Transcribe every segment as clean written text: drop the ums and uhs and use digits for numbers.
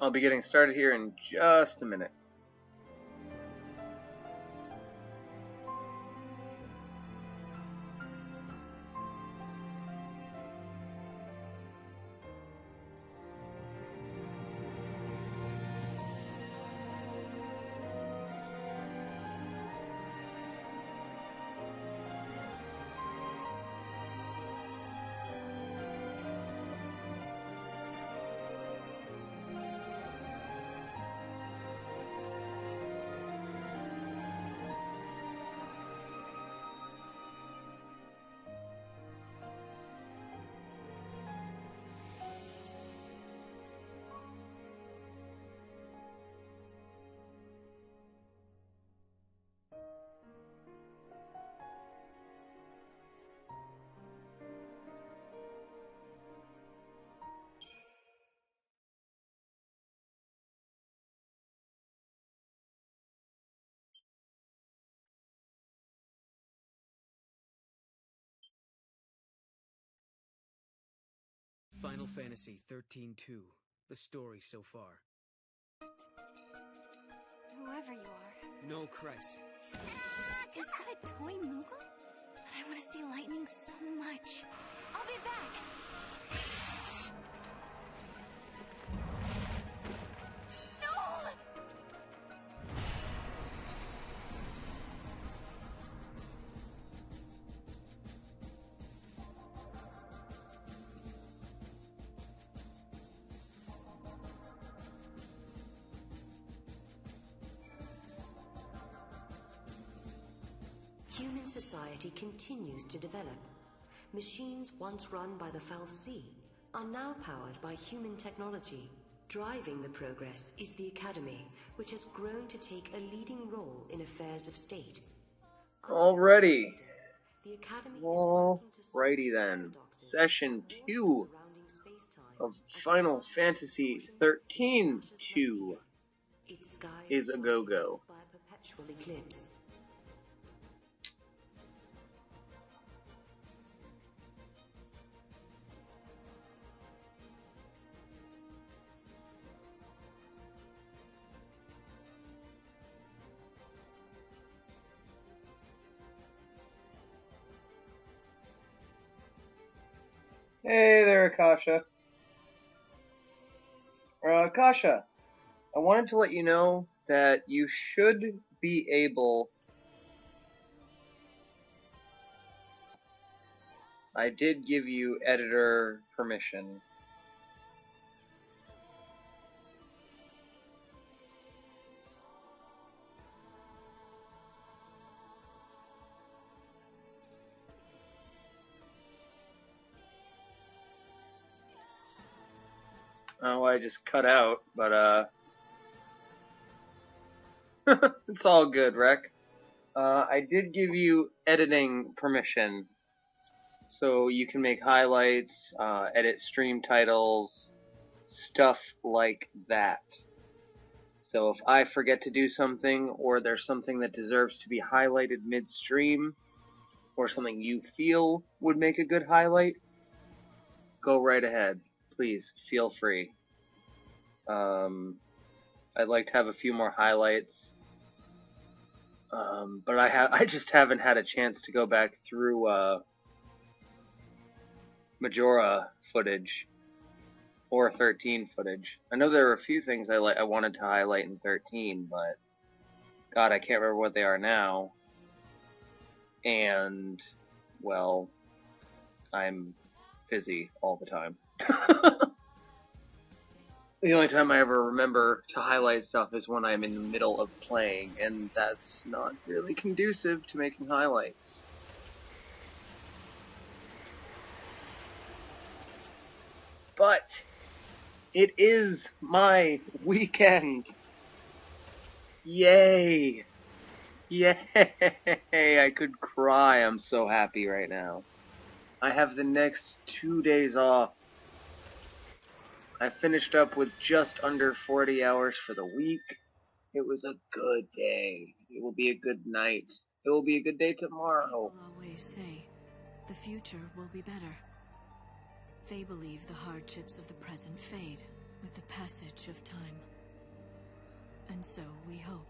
I'll be getting started here in just a minute. Final Fantasy XIII-2, the story so far. Whoever you are. No, Cress. Is that a toy Moogle? But I want to see lightning so much. I'll be back. No! Human society continues to develop. Machines once run by the fal'Cie are now powered by human technology. Driving the progress is the Academy, which has grown to take a leading role in affairs of state. Alrighty. The Academy Alrighty then. Session 2 of Final Fantasy XIII-2 is a go-go. By a perpetual eclipse. Hey there, Akasha. Akasha, I wanted to let you know that you should be able... I did give you editor permission. Oh, I just cut out, but it's all good, Rec. I did give you editing permission, so you can make highlights, edit stream titles, stuff like that. So if I forget to do something, or there's something that deserves to be highlighted midstream, or something you feel would make a good highlight, go right ahead. Please, feel free. I'd like to have a few more highlights, but I just haven't had a chance to go back through Majora footage or 13 footage. I know there are a few things I wanted to highlight in 13, but God, I can't remember what they are now. And well, I'm busy all the time. The only time I ever remember to highlight stuff is when I'm in the middle of playing, and that's not really conducive to making highlights. But it is my weekend. Yay! Yay! I could cry. I'm so happy right now. I have the next 2 days off. I finished up with just under 40 hours for the week. It was a good day. It will be a good night. It will be a good day tomorrow. People always say, the future will be better. They believe the hardships of the present fade, with the passage of time. And so we hope,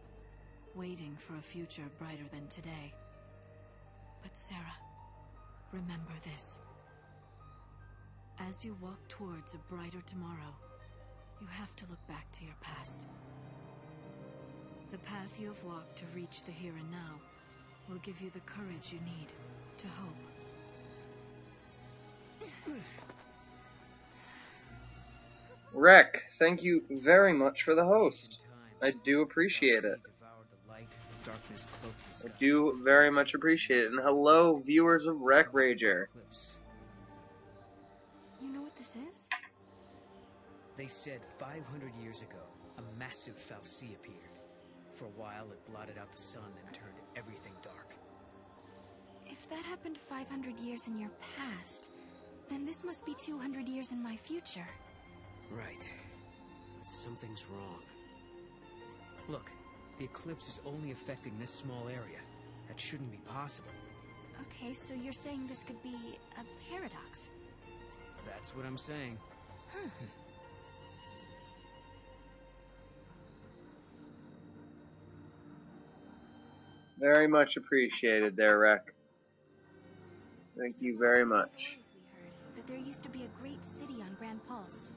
waiting for a future brighter than today. But Sarah, remember this. As you walk towards a brighter tomorrow, you have to look back to your past. The path you have walked to reach the here and now will give you the courage you need to hope. Rek, thank you very much for the host. I do appreciate it. I do very much appreciate it. And hello, viewers of Rek Rager. You know what this is? They said 500 years ago, a massive fal'Cie appeared. For a while, it blotted out the sun and turned everything dark. If that happened 500 years in your past, then this must be 200 years in my future. Right. But something's wrong. Look, the eclipse is only affecting this small area. That shouldn't be possible. Okay, so you're saying this could be a paradox? That's what I'm saying. Huh. Very much appreciated there, Rek. Thank you very much. Stories we heard that there used to be a great city on Grand Pulse.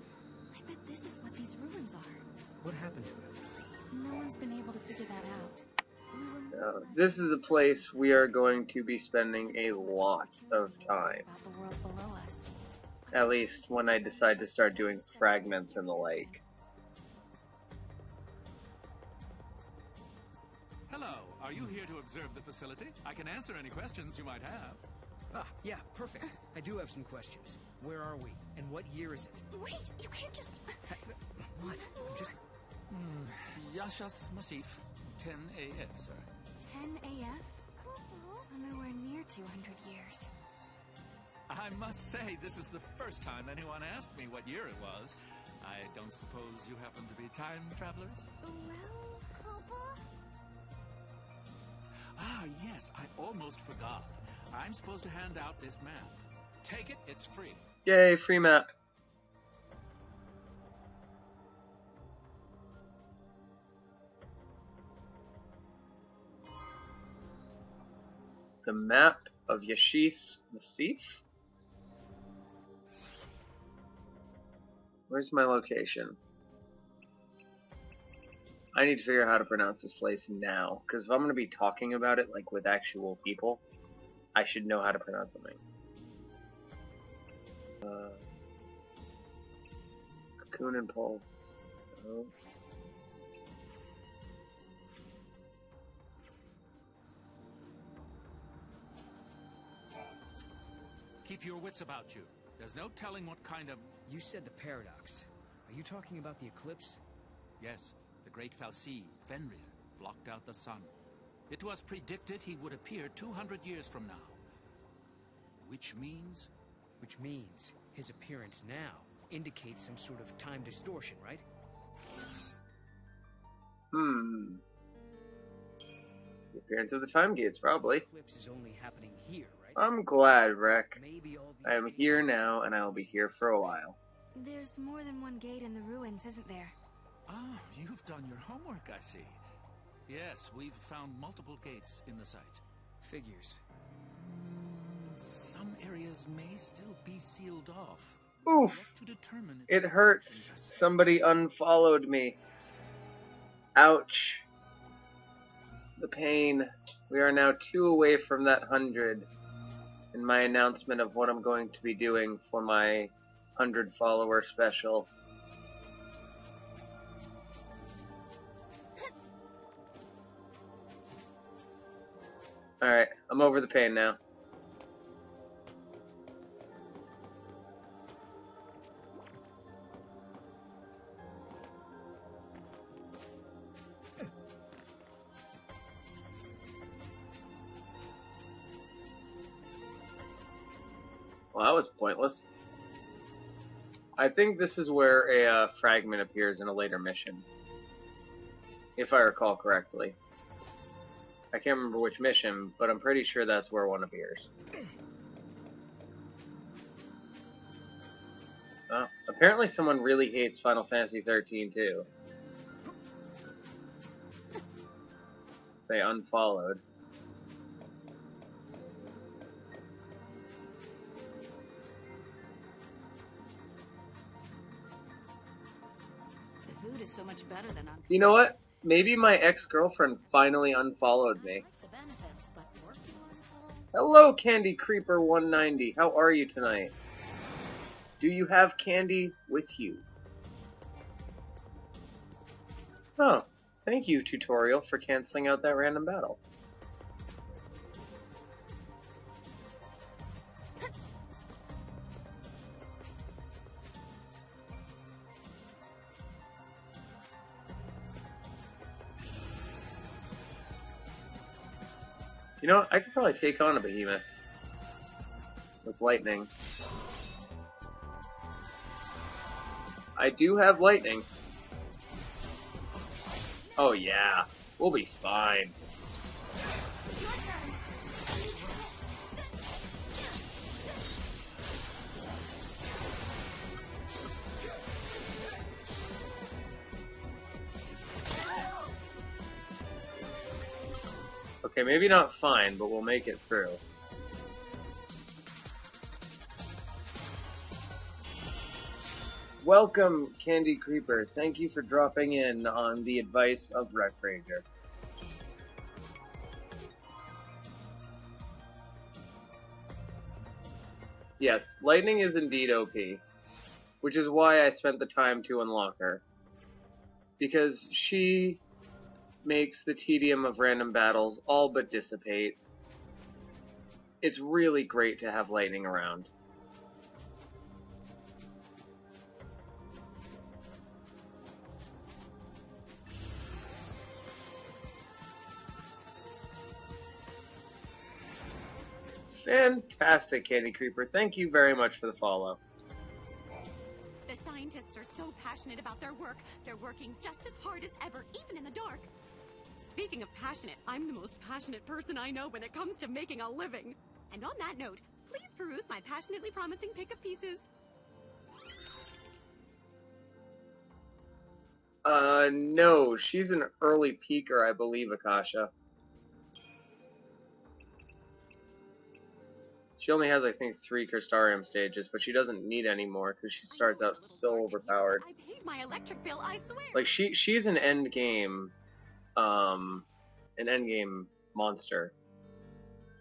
I bet this is what these ruins are. What happened to it? No one's been able to figure that out. This is a place we are going to be spending a lot of time. About the world below us. At least when I decide to start doing fragments in the lake. Hello, are you here to observe the facility? I can answer any questions you might have. Ah, yeah, perfect. I do have some questions. Where are we? And what year is it? Wait, you can't just... What? I'm just... Yashas Masif, 10 AF, sir. 10 AF? So nowhere near 200 years. I must say, this is the first time anyone asked me what year it was. I don't suppose you happen to be time travelers? Well, Koopa? Ah, yes, I almost forgot. I'm supposed to hand out this map. Take it, it's free. Yay, free map. The map of XIII-2? Where's my location? I need to figure out how to pronounce this place now, because if I'm going to be talking about it like with actual people, I should know how to pronounce something. Cocoon and Pulse. Oh. Keep your wits about you. There's no telling what kind of... You said the paradox. Are you talking about the eclipse? Yes, the great fal'Cie, Fenrir, blocked out the sun. It was predicted he would appear 200 years from now. Which means... Which means his appearance now indicates some sort of time distortion, right? The appearance of the time gates, probably. The eclipse is only happening here, right? I'm glad, Rek. Maybe all these I am here now, and I will be here for a while. There's more than one gate in the ruins, isn't there? Ah, you've done your homework, I see. Yes, we've found multiple gates in the site. Figures. Some areas may still be sealed off. Oof! Yet to determine if It the hurts. sections are safe. Somebody unfollowed me. Ouch. The pain. We are now 2 away from that 100. And my announcement of what I'm going to be doing for my 100 follower special. Alright, I'm over the pain now. Well, that was pointless. I think this is where a fragment appears in a later mission. If I recall correctly. I can't remember which mission, but I'm pretty sure that's where one appears. Oh, Apparently someone really hates Final Fantasy XIII too. They unfollowed. The food is so much better than on. You know what? Maybe my ex-girlfriend finally unfollowed me. The benefits, but working on phones. Hello, Candy Creeper 190. How are you tonight? Do you have candy with you? Oh, thank you, tutorial, for canceling out that random battle. You know, I could probably take on a behemoth with lightning. I do have lightning. Oh yeah, we'll be fine. Okay, maybe not fine, but we'll make it through. Welcome, Candy Creeper. Thank you for dropping in on the advice of Wreck Ranger. Yes, lightning is indeed OP, which is why I spent the time to unlock her. Because she makes the tedium of random battles all but dissipate. It's really great to have lightning around. Fantastic, Candy Creeper. Thank you very much for the follow. The scientists are so passionate about their work, they're working just as hard as ever, even in the dark. Speaking of passionate, I'm the most passionate person I know when it comes to making a living. And on that note, please peruse my passionately promising pick of pieces. No, she's an early peaker, I believe, Akasha. She only has, I think, 3 Crystarium stages, but she doesn't need any more because she starts out so overpowered. I paid my electric bill, I swear. Like she's an end game monster.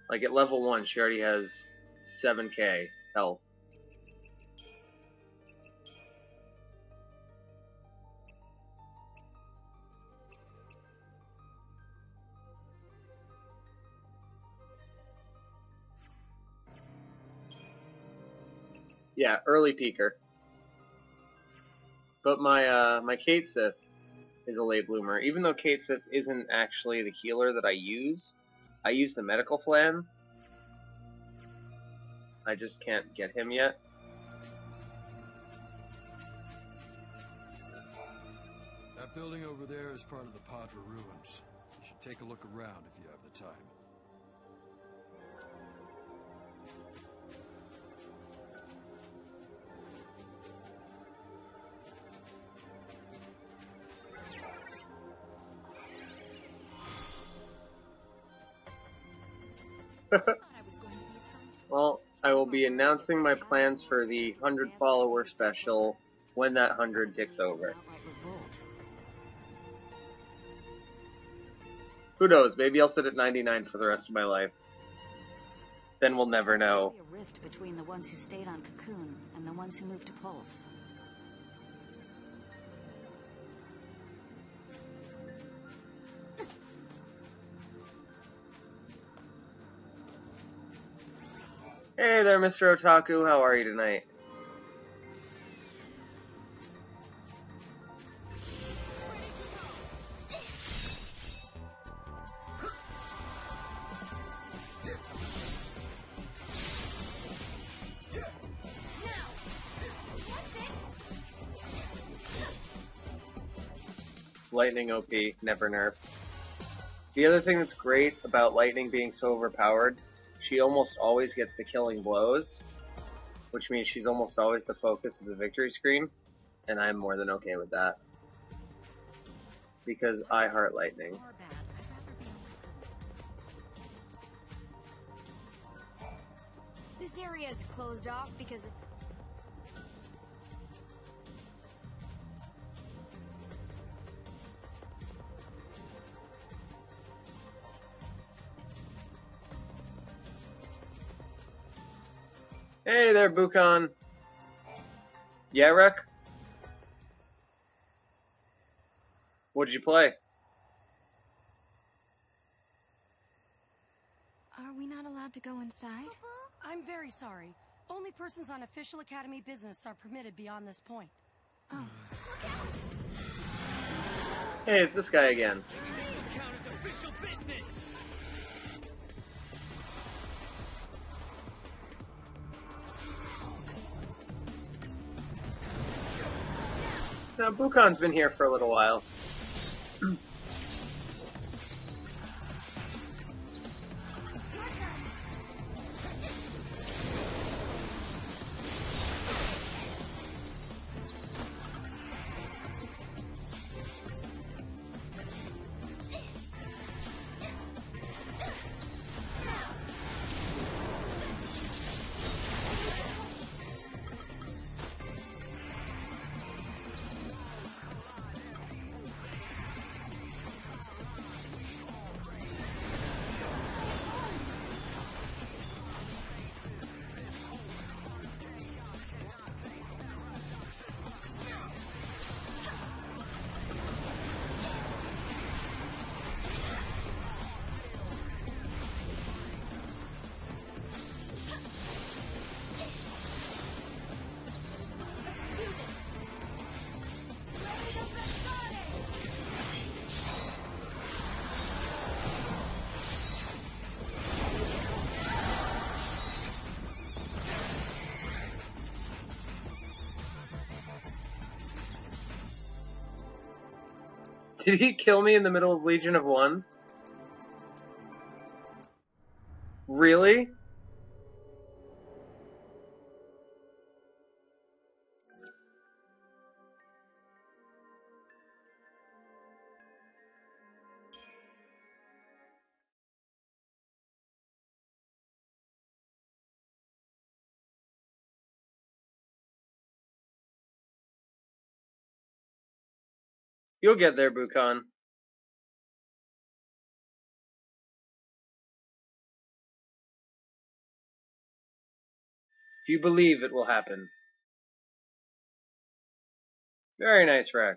Like at level 1, she already has 7k health. Yeah, early peaker. But my Kate Sith is a late bloomer. Even though Kate Sith isn't actually the healer that I use the medical flan. I just can't get him yet. That building over there is part of the Padra ruins. You should take a look around if you have the time. Well, I will be announcing my plans for the 100 follower special when that 100 ticks over. Who knows, maybe I'll sit at 99 for the rest of my life. Then we'll never know. A rift between the ones who stayed on Cocoon and the ones who moved to Pulse. Hey there, Mr. Otaku, how are you tonight? Lightning OP, never nerf. The other thing that's great about Lightning being so overpowered, she almost always gets the killing blows, which means she's almost always the focus of the victory screen, and I'm more than okay with that. Because I heart lightning. This area is closed off because it... Hey there, Bukan. Yeah, Rek? What did you play? Are we not allowed to go inside? I'm very sorry. Only persons on official Academy business are permitted beyond this point. Oh. Look out! Hey, it's this guy again. Maybe this will count as official business! Now, Bukan's been here for a little while. Did he kill me in the middle of Legion of One? Really? You'll get there, Bukan. If you believe, it will happen. Very nice, Rack.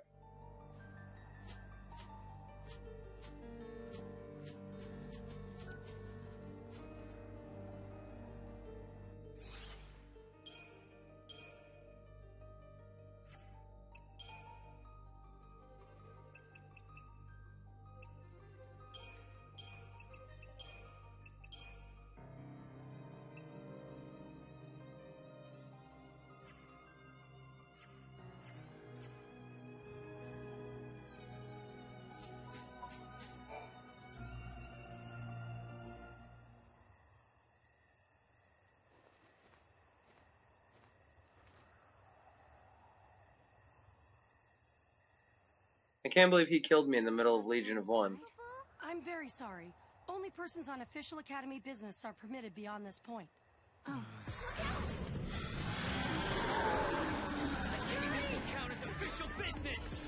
I can't believe he killed me in the middle of Legion of One. I'm very sorry. Only persons on official Academy business are permitted beyond this point. Oh. Look out! Maybe this will count as official business!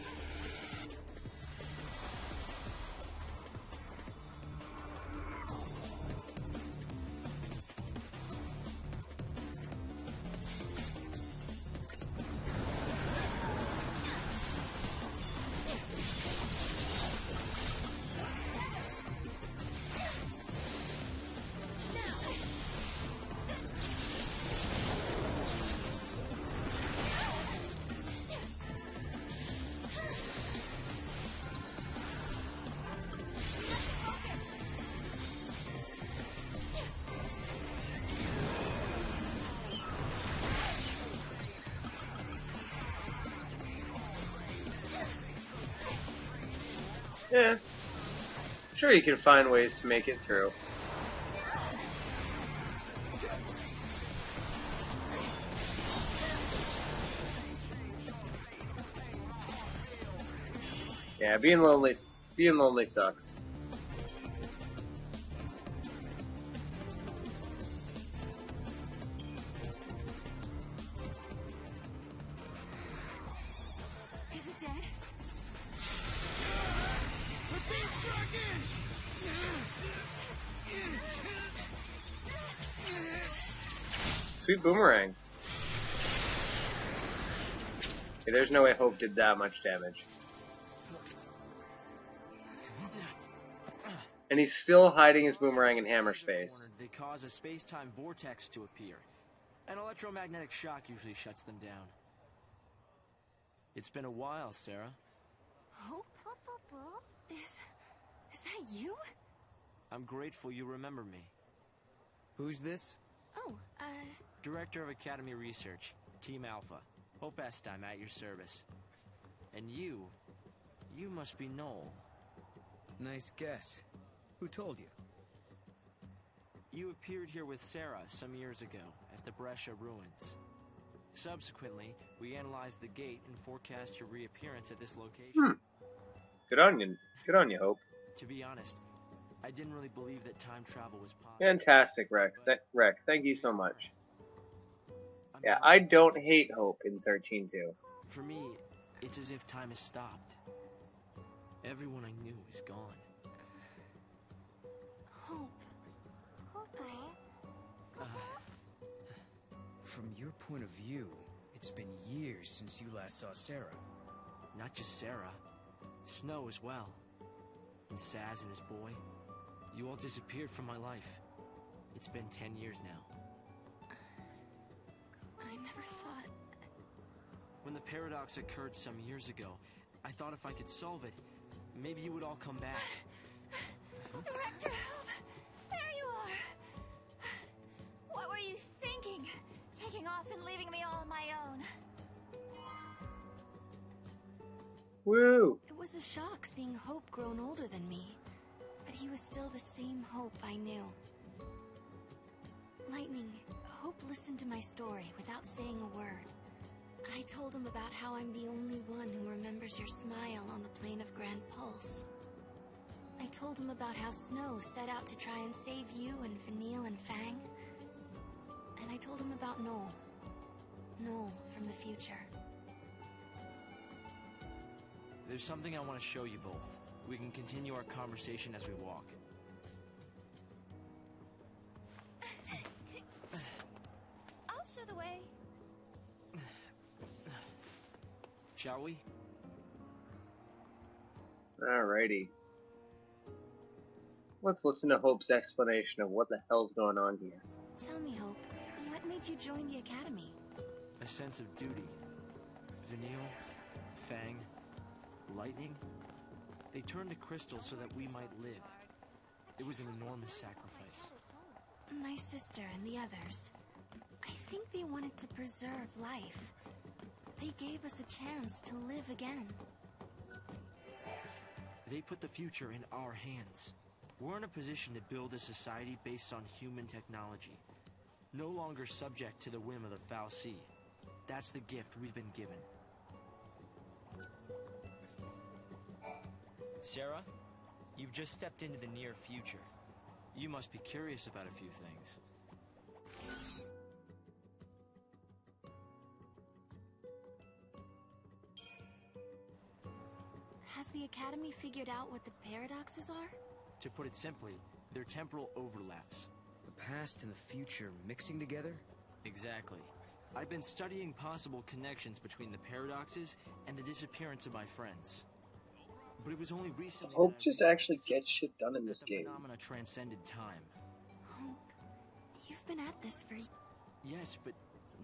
Yeah. Sure, you can find ways to make it through. Yeah, being lonely sucks. Is it dead? Sweet boomerang. Okay, there's no way Hope did that much damage. And he's still hiding his boomerang in hammer space. They cause a space-time vortex to appear. An electromagnetic shock usually shuts them down. It's been a while, Sarah. Hope? Is that you? I'm grateful you remember me. Who's this? Oh, Director of Academy Research, Team Alpha. Hope Estheim at your service. And you must be Noel. Nice guess. Who told you? You appeared here with Sarah some years ago at the Brescia ruins. Subsequently, we analyzed the gate and forecast your reappearance at this location. Good on you. Good on you, Hope. To be honest, I didn't really believe that time travel was possible. Fantastic, Rex. Rex, thank you so much. Yeah, I don't hate Hope in 13-2. For me, it's as if time has stopped. Everyone I knew is gone. Hope. From your point of view, it's been years since you last saw Sarah. Not just Sarah. Snow as well. And Saz and his boy. You all disappeared from my life. It's been 10 years now. I never thought... When the paradox occurred some years ago, I thought if I could solve it, maybe you would all come back. Director Hope! There you are! What were you thinking? Taking off and leaving me all on my own. Woo! It was a shock seeing Hope grown older than me. But he was still the same Hope I knew. Lightning, Hope listened to my story without saying a word. I told him about how I'm the only one who remembers your smile on the plane of Grand Pulse. I told him about how Snow set out to try and save you and Vanille and Fang. And I told him about Noel. Noel from the future. There's something I want to show you both. We can continue our conversation as we walk. I'll show the way. Shall we? Alrighty. Let's listen to Hope's explanation of what the hell's going on here. Tell me, Hope, what made you join the Academy? A sense of duty. Vanille, Fang, Lightning, they turned to Crystal so that we might live. It was an enormous sacrifice. My sister and the others. I think they wanted to preserve life. They gave us a chance to live again. They put the future in our hands. We're in a position to build a society based on human technology. No longer subject to the whim of the fal'Cie. That's the gift we've been given. Sarah, you've just stepped into the near future. You must be curious about a few things. Has the Academy figured out what the paradoxes are? To put it simply, they're temporal overlaps. The past and the future mixing together? Exactly. I've been studying possible connections between the paradoxes and the disappearance of my friends. But it was only recently Hope just actually gets shit done in this game. Phenomena transcended time. Hope, you've been at this for... Yes, but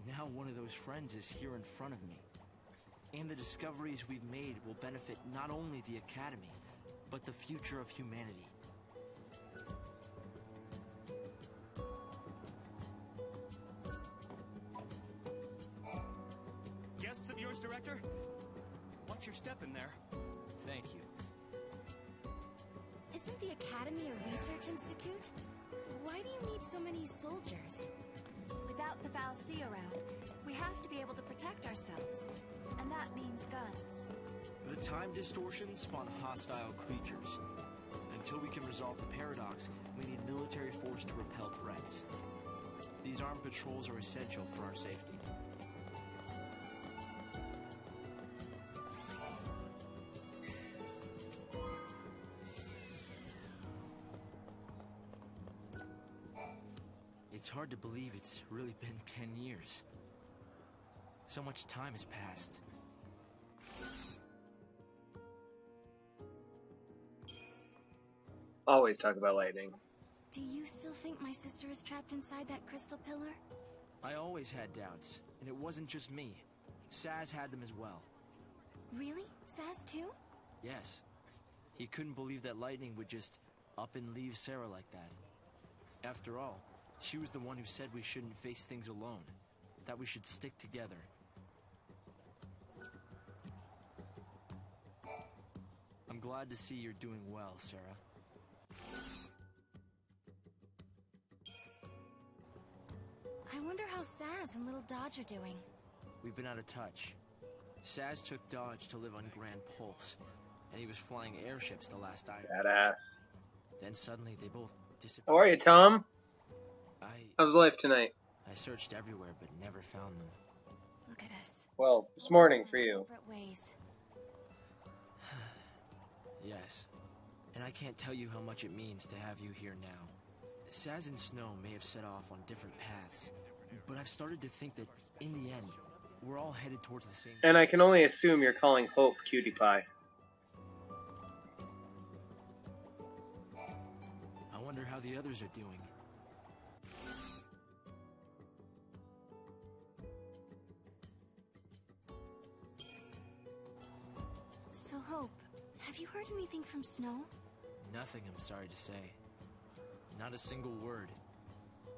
now one of those friends is here in front of me. And the discoveries we've made will benefit not only the Academy, but the future of humanity. Guests of yours, Director? Watch your step in there. Thank you. Isn't the Academy a research institute? Why do you need so many soldiers? Without the Fal'Cie around, we have to be able to protect ourselves. And that means guns. The time distortions spawn hostile creatures. Until we can resolve the paradox, we need military force to repel threats. These armed patrols are essential for our safety. It's hard to believe it's really been 10 years. So much time has passed. Always talk about lightning. Do you still think my sister is trapped inside that crystal pillar? I always had doubts, and it wasn't just me. Saz had them as well. Really? Saz too? Yes. He couldn't believe that lightning would just up and leave Sarah like that. After all, she was the one who said we shouldn't face things alone, that we should stick together. I'm glad to see you're doing well, Sarah. I wonder how Saz and little Dodge are doing. We've been out of touch. Saz took Dodge to live on Grand Pulse, and he was flying airships the last I heard. Badass. Then suddenly they both disappeared. How are you, Tom? How's life tonight? I searched everywhere but never found them. Look at us. Well, this morning for you. Separate ways. Yes. And I can't tell you how much it means to have you here now. Saz and Snow may have set off on different paths, but I've started to think that, in the end, we're all headed towards the same... And I can only assume you're calling Hope Cutie Pie. I wonder how the others are doing. So, Hope, have you heard anything from Snow? Nothing, I'm sorry to say. Not a single word.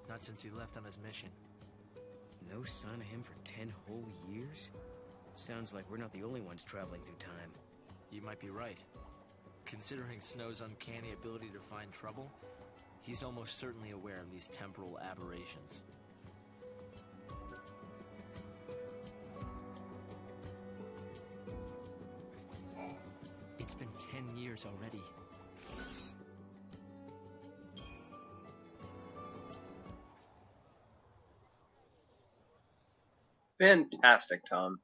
Not since he left on his mission. No sign of him for 10 whole years? Sounds like we're not the only ones traveling through time. You might be right. Considering Snow's uncanny ability to find trouble, he's almost certainly aware of these temporal aberrations. It's been 10 years already. Fantastic, Tom.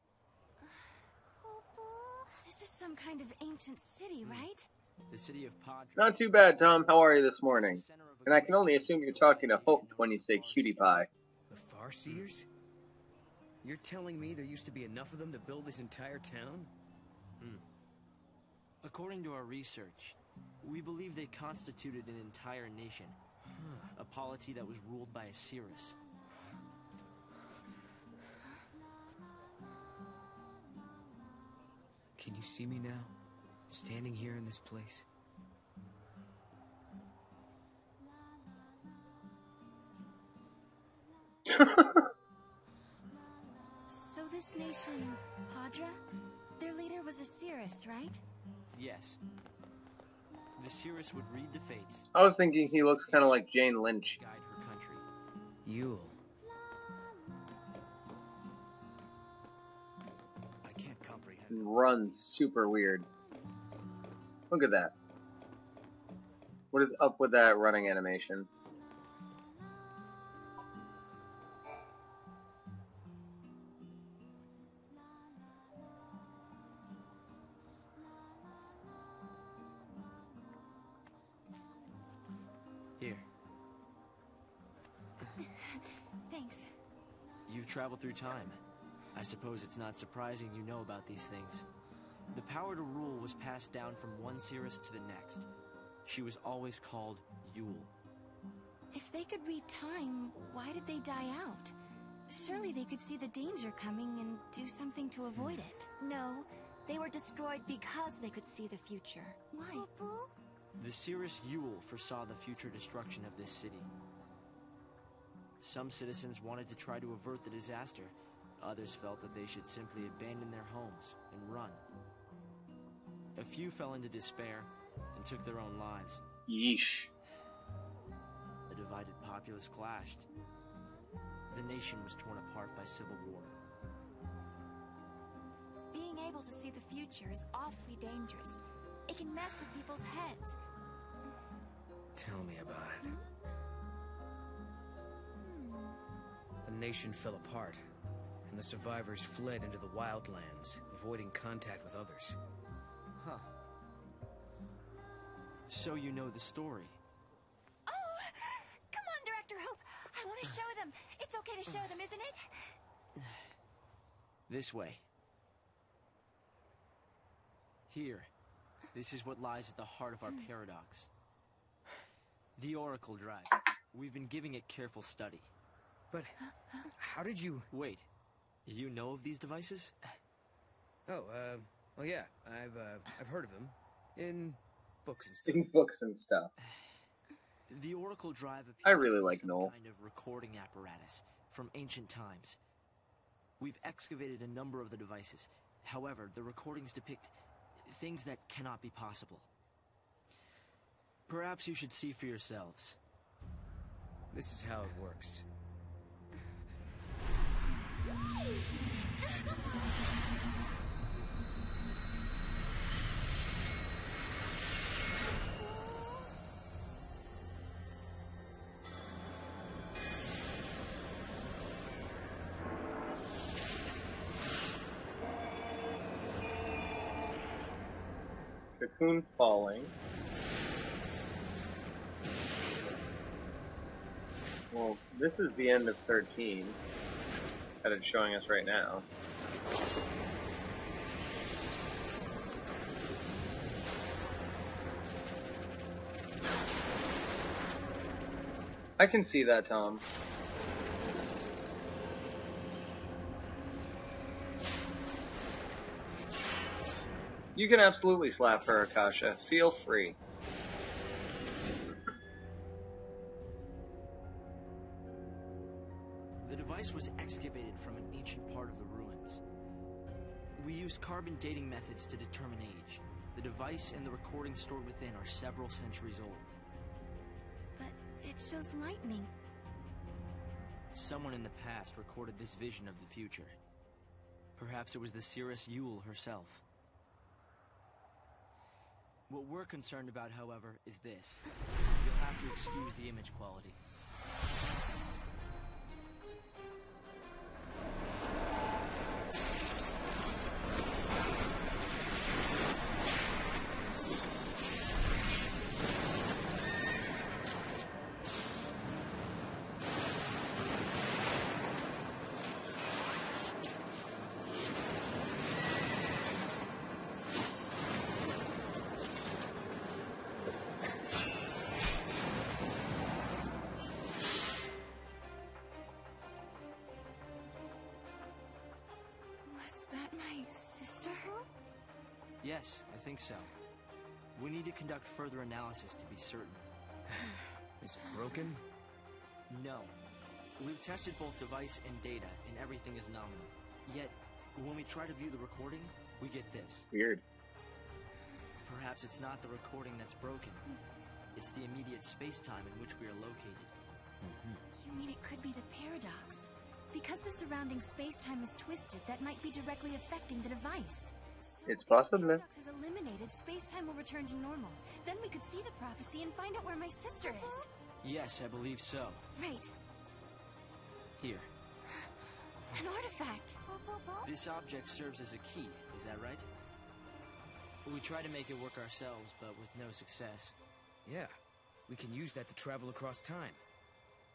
This is some kind of ancient city, right? The city of Padre. Not too bad, Tom. How are you this morning? And I can only assume you're talking to Hope when you say Cutie Pie. The Farseers? You're telling me there used to be enough of them to build this entire town? According to our research, we believe they constituted an entire nation. A polity that was ruled by a Cirrus. Can you see me now? Standing here in this place? So this nation, Padra, their leader was a Cirrus, right? Yes. The Cirrus would read the fates. I was thinking he looks kind of like Jane Lynch. Guide her country. Yule. I can't comprehend. Runs super weird. Look at that. What is up with that running animation? Here. Thanks. You've traveled through time. I suppose it's not surprising you know about these things. The power to rule was passed down from one Cirrus to the next. She was always called Yule. If they could read time, why did they die out? Surely they could see the danger coming and do something to avoid it. No, they were destroyed because they could see the future. Why? The Cirrus Yule foresaw the future destruction of this city. Some citizens wanted to try to avert the disaster. Others felt that they should simply abandon their homes and run. A few fell into despair and took their own lives. Yeesh. The divided populace clashed. The nation was torn apart by civil war. Being able to see the future is awfully dangerous. It can mess with people's heads. Tell me about it. The nation fell apart, and the survivors fled into the wildlands, avoiding contact with others. Huh. So you know the story. Oh! Come on, Director Hope! I want to show them! It's okay to show them, isn't it? This way. Here. This is what lies at the heart of our paradox. The Oracle Drive. We've been giving it careful study. But how did you... Wait. You know of these devices? Oh, well, yeah. I've heard of them. In books and stuff. In books and stuff. The Oracle Drive appears I really to be like some Noel. kind of recording apparatus from ancient times. We've excavated a number of the devices. However, the recordings depict things that cannot be possible. Perhaps you should see for yourselves. This is how it works. Cocoon falling. Well, this is the end of 13 that it's showing us right now. I can see that, Tom. You can absolutely slap her, Akasha. Feel free. The device was excavated from an ancient part of the ruins. We used carbon dating methods to determine age. The device and the recording stored within are several centuries old. But it shows lightning. Someone in the past recorded this vision of the future. Perhaps it was the Seeress Yule herself. What we're concerned about, however, is this. You'll have to excuse the image quality. Yes, I think so. We need to conduct further analysis to be certain. Is it broken? No. We've tested both device and data, and everything is nominal. Yet, when we try to view the recording, we get this. Weird. Perhaps it's not the recording that's broken. It's the immediate space-time in which we are located. You mean it could be the paradox? Because the surrounding space-time is twisted, that might be directly affecting the device. So It's possible. if the paradox is eliminated, space-time will return to normal. Then we could see the prophecy and find out where my sister is. Yes, I believe so. Right. Here. An artifact. This object serves as a key, is that right? We tried to make it work ourselves, but with no success. Yeah. We can use that to travel across time.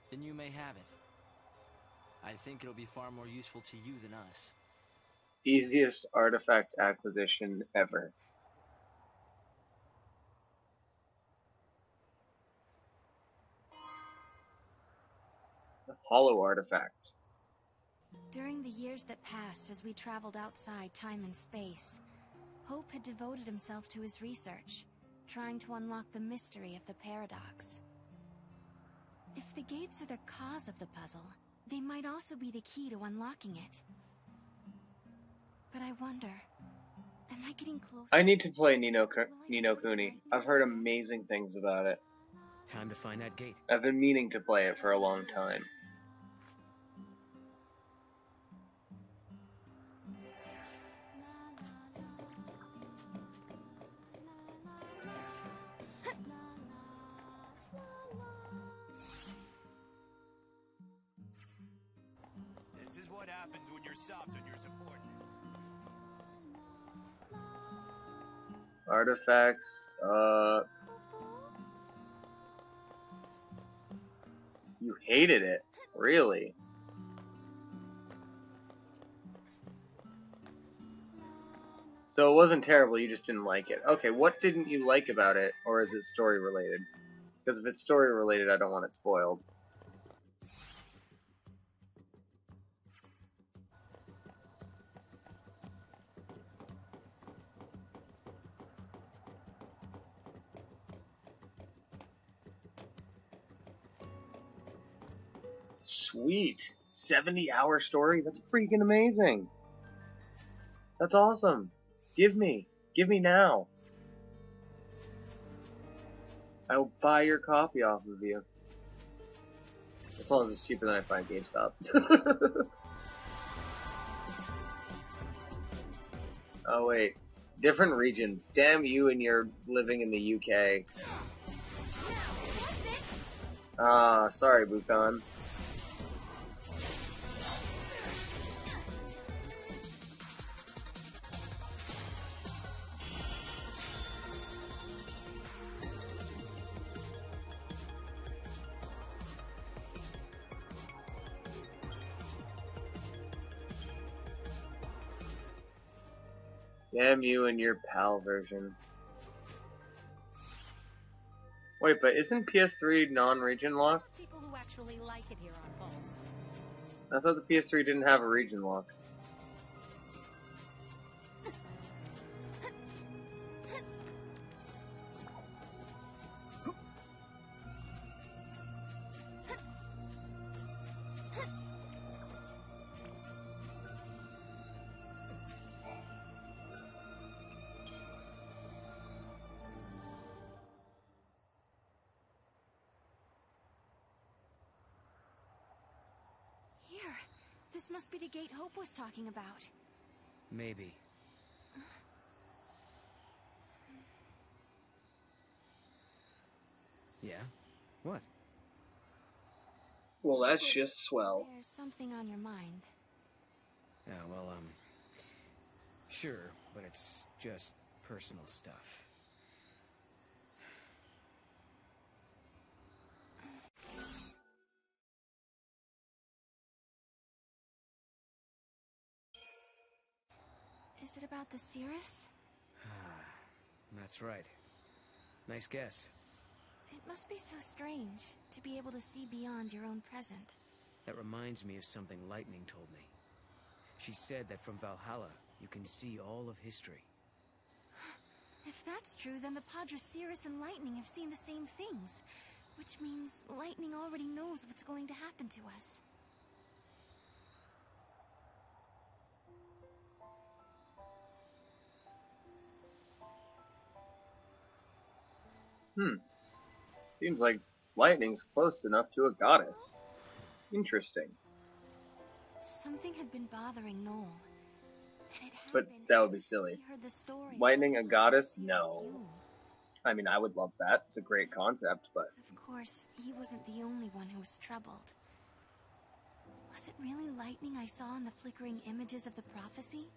Then you may have it. I think it'll be far more useful to you than us. Easiest artifact acquisition ever. The hollow artifact. During the years that passed as we traveled outside time and space, Hope had devoted himself to his research, trying to unlock the mystery of the paradox. If the gates are the cause of the puzzle, they might also be the key to unlocking it. But I wonder, am I getting close? I need to play Nino Kuni. I've heard amazing things about it. Time to find that gate. I've been meaning to play it for a long time. what happens when you're soft on your subordinates. Artifacts, you hated it, really? So it wasn't terrible, you just didn't like it. Okay, what didn't you like about it, or is it story related? Because if it's story related, I don't want it spoiled. Sweet. 70-hour story? That's freaking amazing. That's awesome. Give me. Give me now. I will buy your copy off of you. As long as it's cheaper than I find GameStop. Oh wait. Different regions. Damn you and your living in the UK. Ah, sorry, Bukan. Damn you and your PAL version. Wait, but isn't PS3 non-region locked? People who actually like it here on Pulse. I thought the PS3 didn't have a region lock. This must be the gate Hope was talking about. Maybe. Yeah? What? Well, that's just swell. There's something on your mind. Yeah, well, sure, but it's just personal stuff. Is it about the Cirrus? That's right. Nice guess. It must be so strange to be able to see beyond your own present. That reminds me of something Lightning told me. She said that from Valhalla, you can see all of history. If that's true, then the Padre Cirrus and Lightning have seen the same things. Which means Lightning already knows what's going to happen to us. Seems like Lightning's close enough to a goddess. Interesting. Something had been bothering Noel. And it had But been that would be ever since silly. we heard the story Lightning a about goddess? Cirrus No. Yule. I mean, I would love that. It's a great concept, but... Of course, he wasn't the only one who was troubled. Was it really Lightning I saw in the flickering images of the prophecy?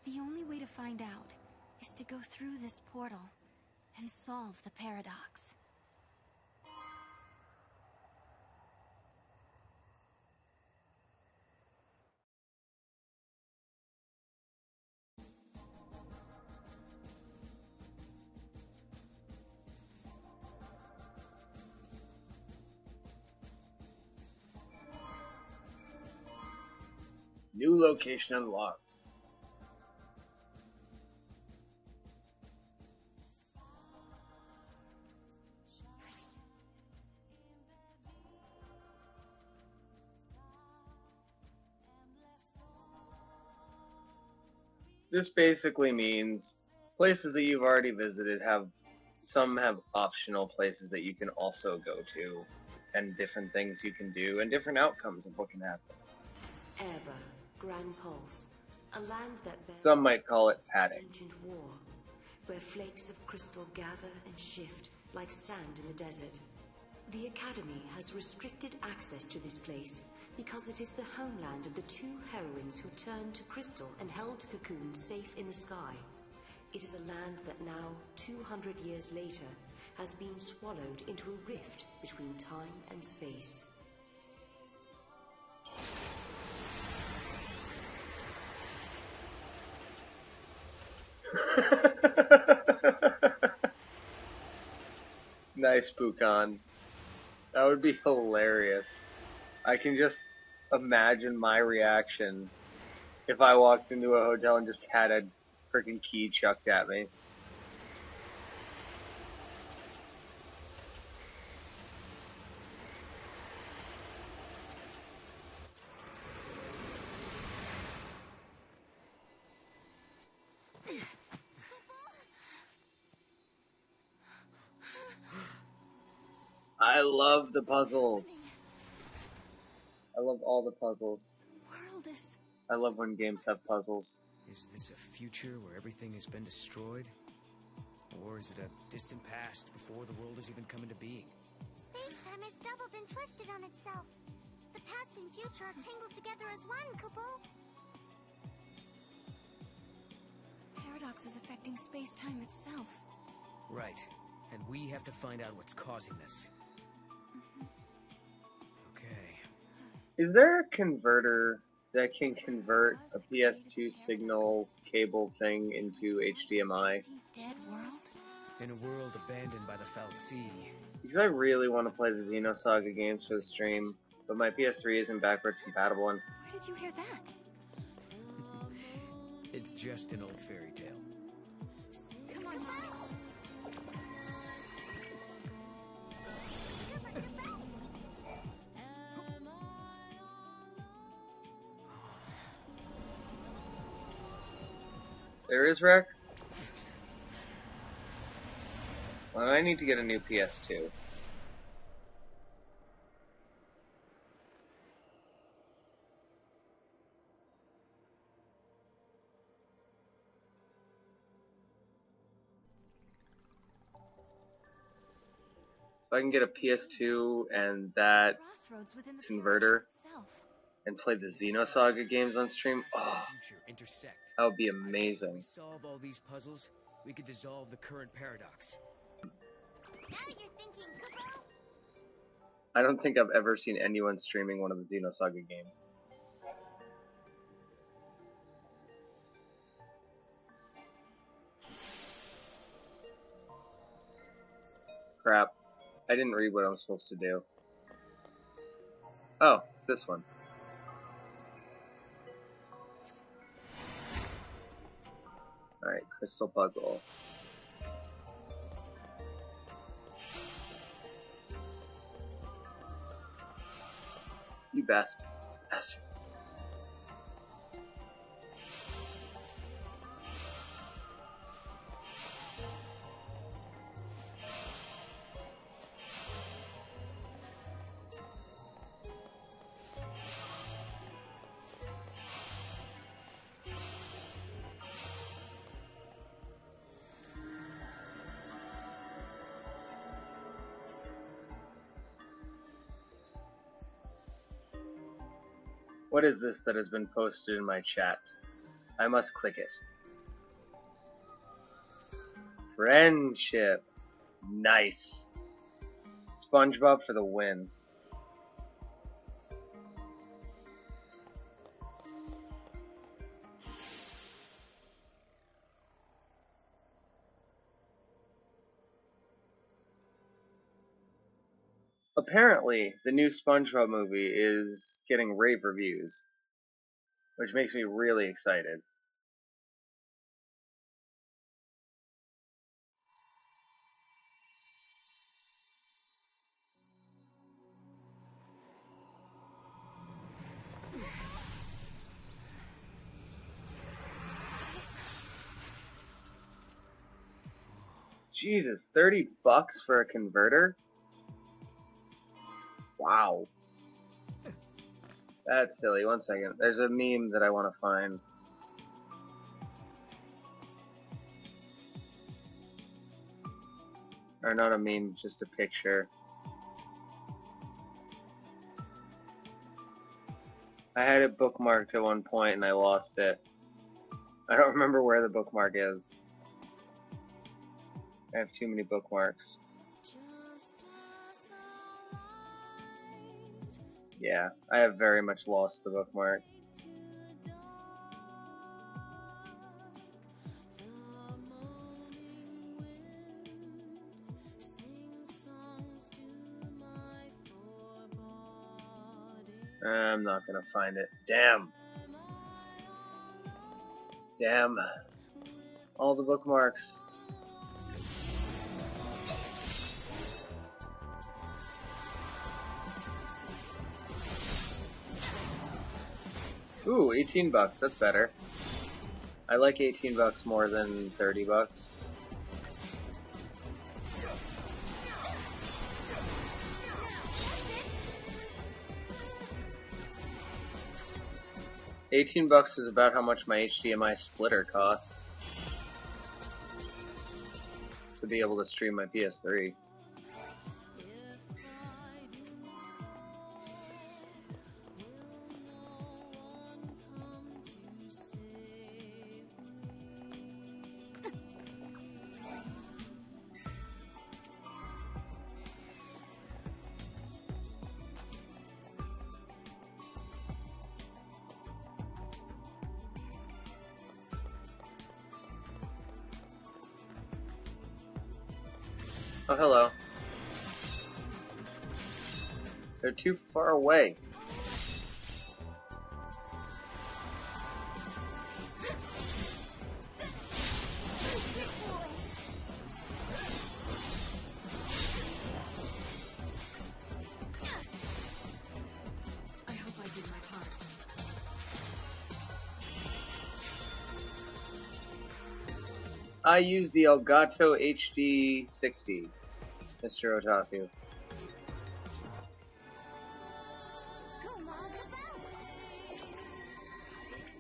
The only way to find out is to go through this portal and solve the paradox. New location unlocked. This basically means places that you've already visited have optional places that you can also go to, and different things you can do, and different outcomes of what can happen. Erba, Grand Pulse, a land that bears Some might call it padding. ancient war, where flakes of crystal gather and shift like sand in the desert. The Academy has restricted access to this place because it is the homeland of the two heroines who turned to Crystal and held Cocoon safe in the sky. It is a land that now, 200 years later, has been swallowed into a rift between time and space. Nice, Bukan. That would be hilarious. I can just imagine my reaction if I walked into a hotel and just had a freaking key chucked at me. I love the puzzles. I love all the puzzles. I love when games have puzzles. Is this a future where everything has been destroyed? Or is it a distant past before the world has even come into being? Space-time has doubled and twisted on itself. The past and future are tangled together as one, Kupo. Paradox is affecting space-time itself. Right. And we have to find out what's causing this. Okay. Is there a converter that can convert a PS2 signal cable thing into HDMI? Dead world? In a world abandoned by the fal'Cie. Because I really want to play the Xenosaga games for the stream, but my PS3 isn't backwards compatible. And Where did you hear that? It's just an old fairy tale. Come on, there is Rec? Well, I need to get a new PS2. If I can get a PS2 and that converter and play the Xenosaga games on stream, oh, that would be amazing. If we solve all these puzzles, we could dissolve the current paradox. Now you're thinking, Kupo. I don't think I've ever seen anyone streaming one of the Xenosaga games. Crap. I didn't read what I'm supposed to do. Oh, this one. Alright, crystal puzzle. You bastard. What is this that has been posted in my chat? I must click it. Friendship. Nice. SpongeBob for the win. Apparently, the new SpongeBob movie is getting rave reviews, which makes me really excited. Jesus, $30 for a converter? Wow. That's silly. One second. There's a meme that I want to find. Or not a meme, just a picture. I had it bookmarked at one point and I lost it. I don't remember where the bookmark is. I have too many bookmarks. Yeah, I have very much lost the bookmark. I'm not gonna find it. Damn. Damn. All the bookmarks. Ooh, 18 bucks. That's better. I like 18 bucks more than 30 bucks. $18 is about how much my HDMI splitter cost to be able to stream my PS3. Oh, hello. They're too far away. I hope I did my part. I use the Elgato HD 60, Mr. Otaku.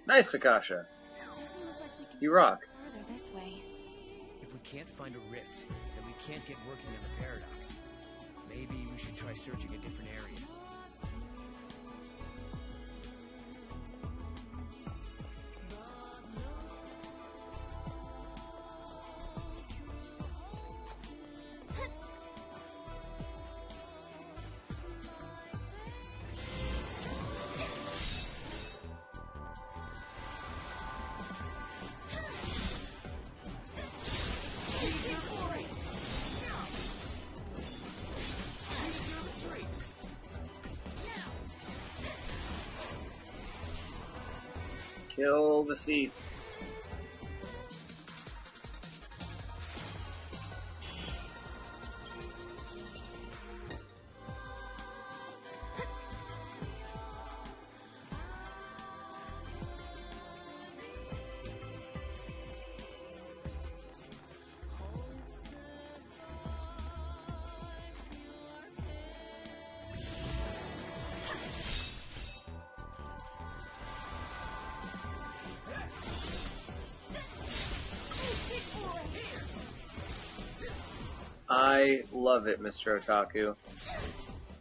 Nice, Akasha. You rock. This way. If we can't find a rift, then we can't get working on the paradox. Maybe we should try searching a different area. Kill the thief. I love it, Mr. Otaku.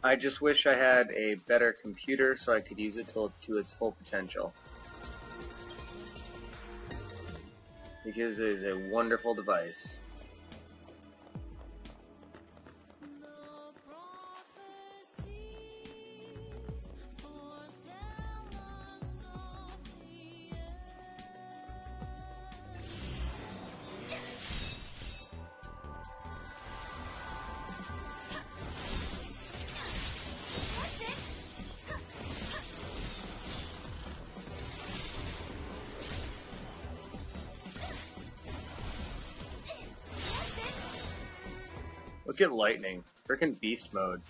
I just wish I had a better computer so I could use it to its full potential. Because it is a wonderful device. Look at lightning. Frickin' beast mode.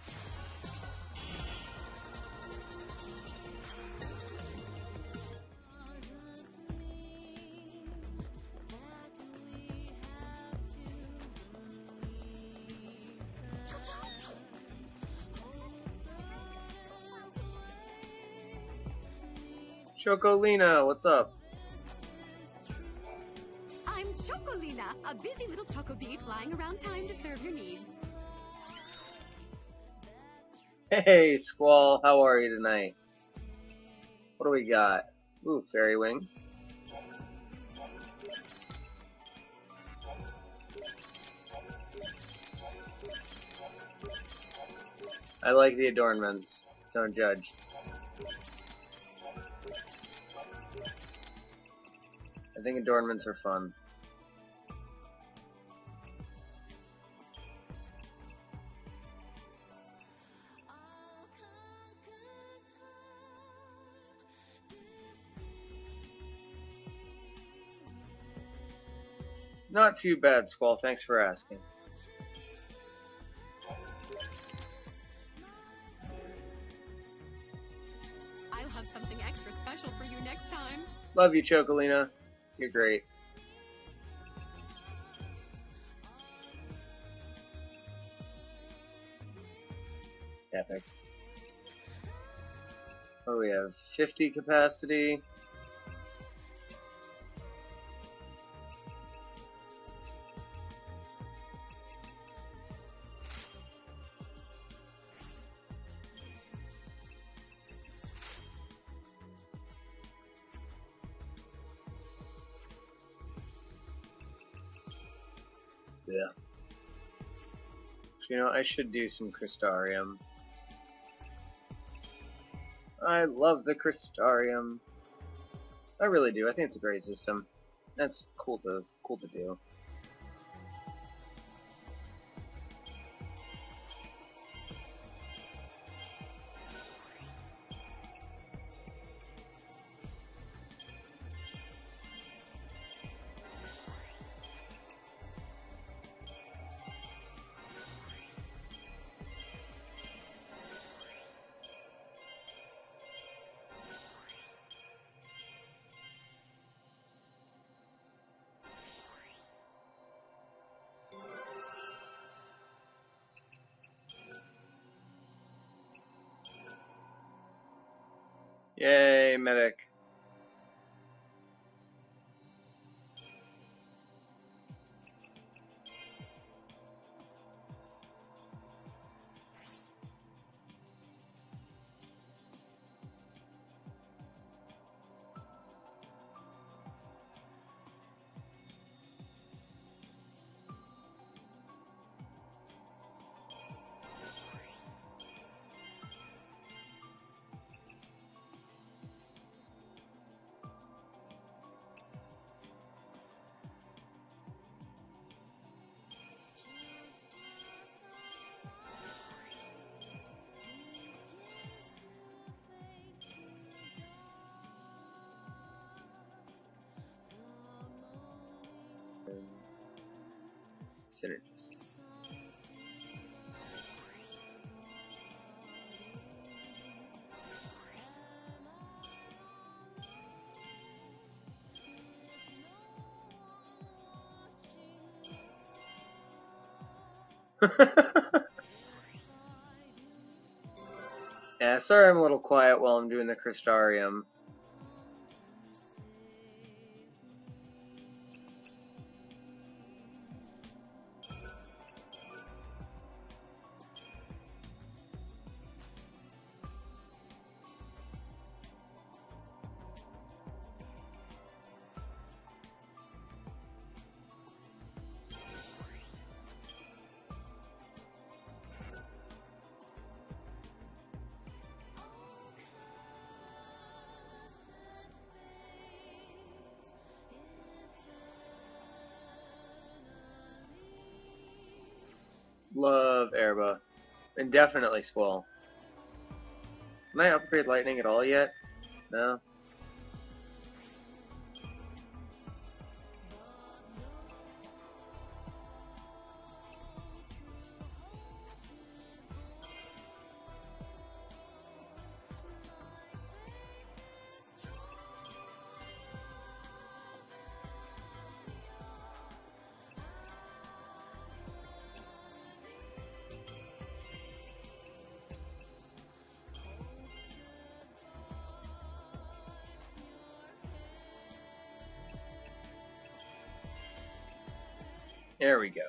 Chocolina, what's up? I'm Chocolina, a busy little choco bee flying around time to serve your needs. Hey, Squall, how are you tonight? What do we got? Ooh, fairy wings. I like the adornments. Don't judge. I think adornments are fun. Not too bad, Squall. Thanks for asking. I'll have something extra special for you next time. Love you, Chocolina. You're great. Epic. What do we have? 50 capacity. Yeah. You know, I should do some Crystarium. I love the Crystarium. I really do. I think it's a great system. That's cool to do. Yay, medic. Synergist. Yeah, sorry I'm a little quiet while I'm doing the Crystarium. Love Erba. And definitely Squall. Can I upgrade Lightning at all yet? No? There we go.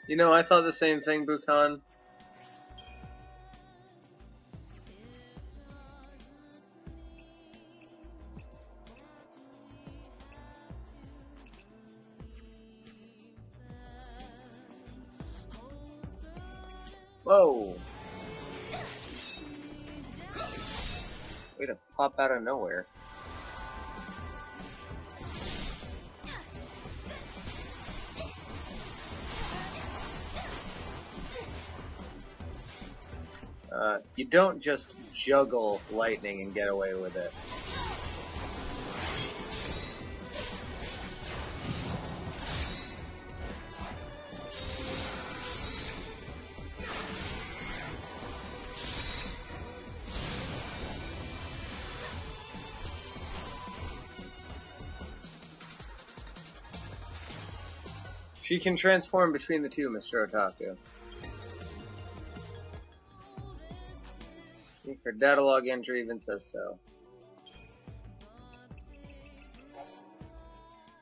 You know, I thought the same thing, Bukan. Whoa! Way to pop out of nowhere. You don't just juggle lightning and get away with it. She can transform between the two, Mr. Otaku. Her data log entry even says so.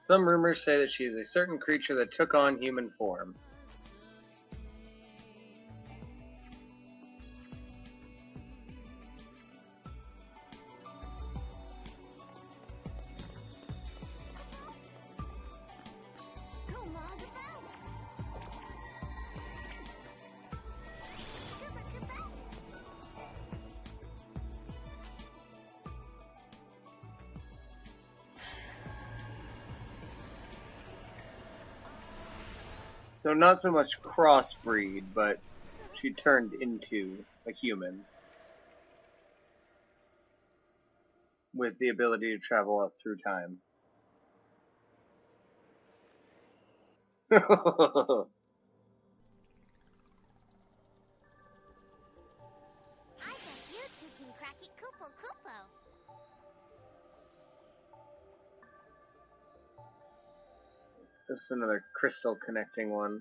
Some rumors say that she is a certain creature that took on human form. So not so much crossbreed, but she turned into a human with the ability to travel up through time. I bet you two can crack it Kupo Kupo. This is another crystal connecting one.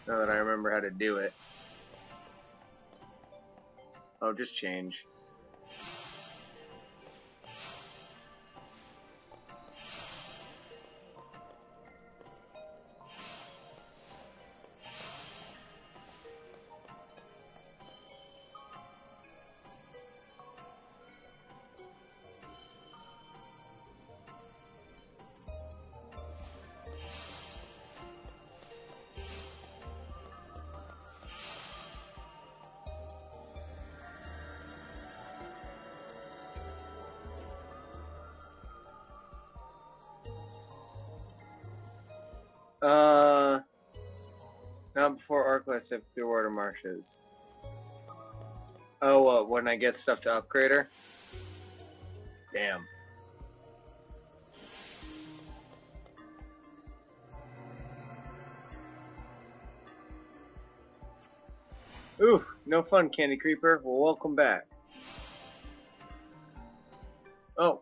Now that I remember how to do it. Oh, just change. Not before Arclights have Clearwater Marshes. Oh, when I get stuff to upgrade her? Damn. Ooh, no fun, Candy Creeper. Well, welcome back. Oh,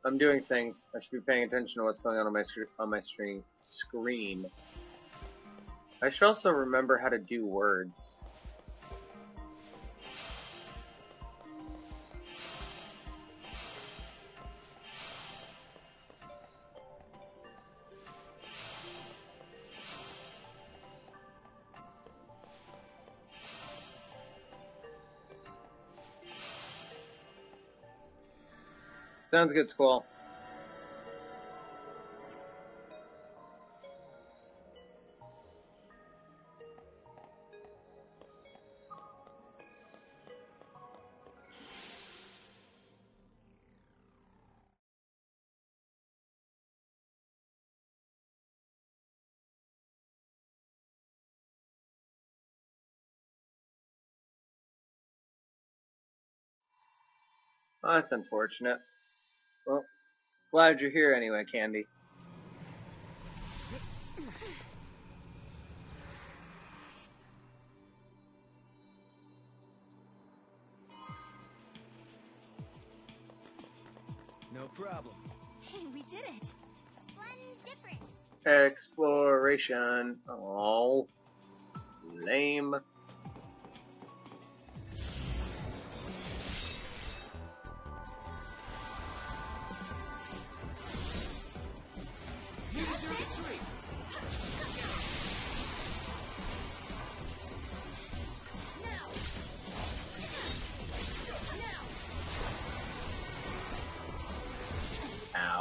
I'm doing things. I should be paying attention to what's going on my screen. I should also remember how to do words. Sounds good, Squall. Oh, that's unfortunate. Well, glad you're here anyway, Candy. No problem. Hey, we did it. Splendiferous. Exploration. Oh, lame.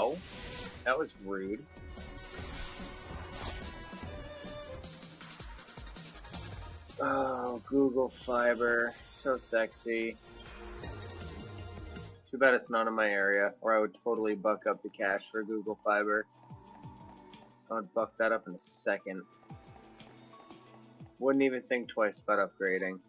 Ow. That was rude. Oh, Google Fiber. So sexy. Too bad it's not in my area, or I would totally buck up the cash for Google Fiber. I would buck that up in a second. Wouldn't even think twice about upgrading.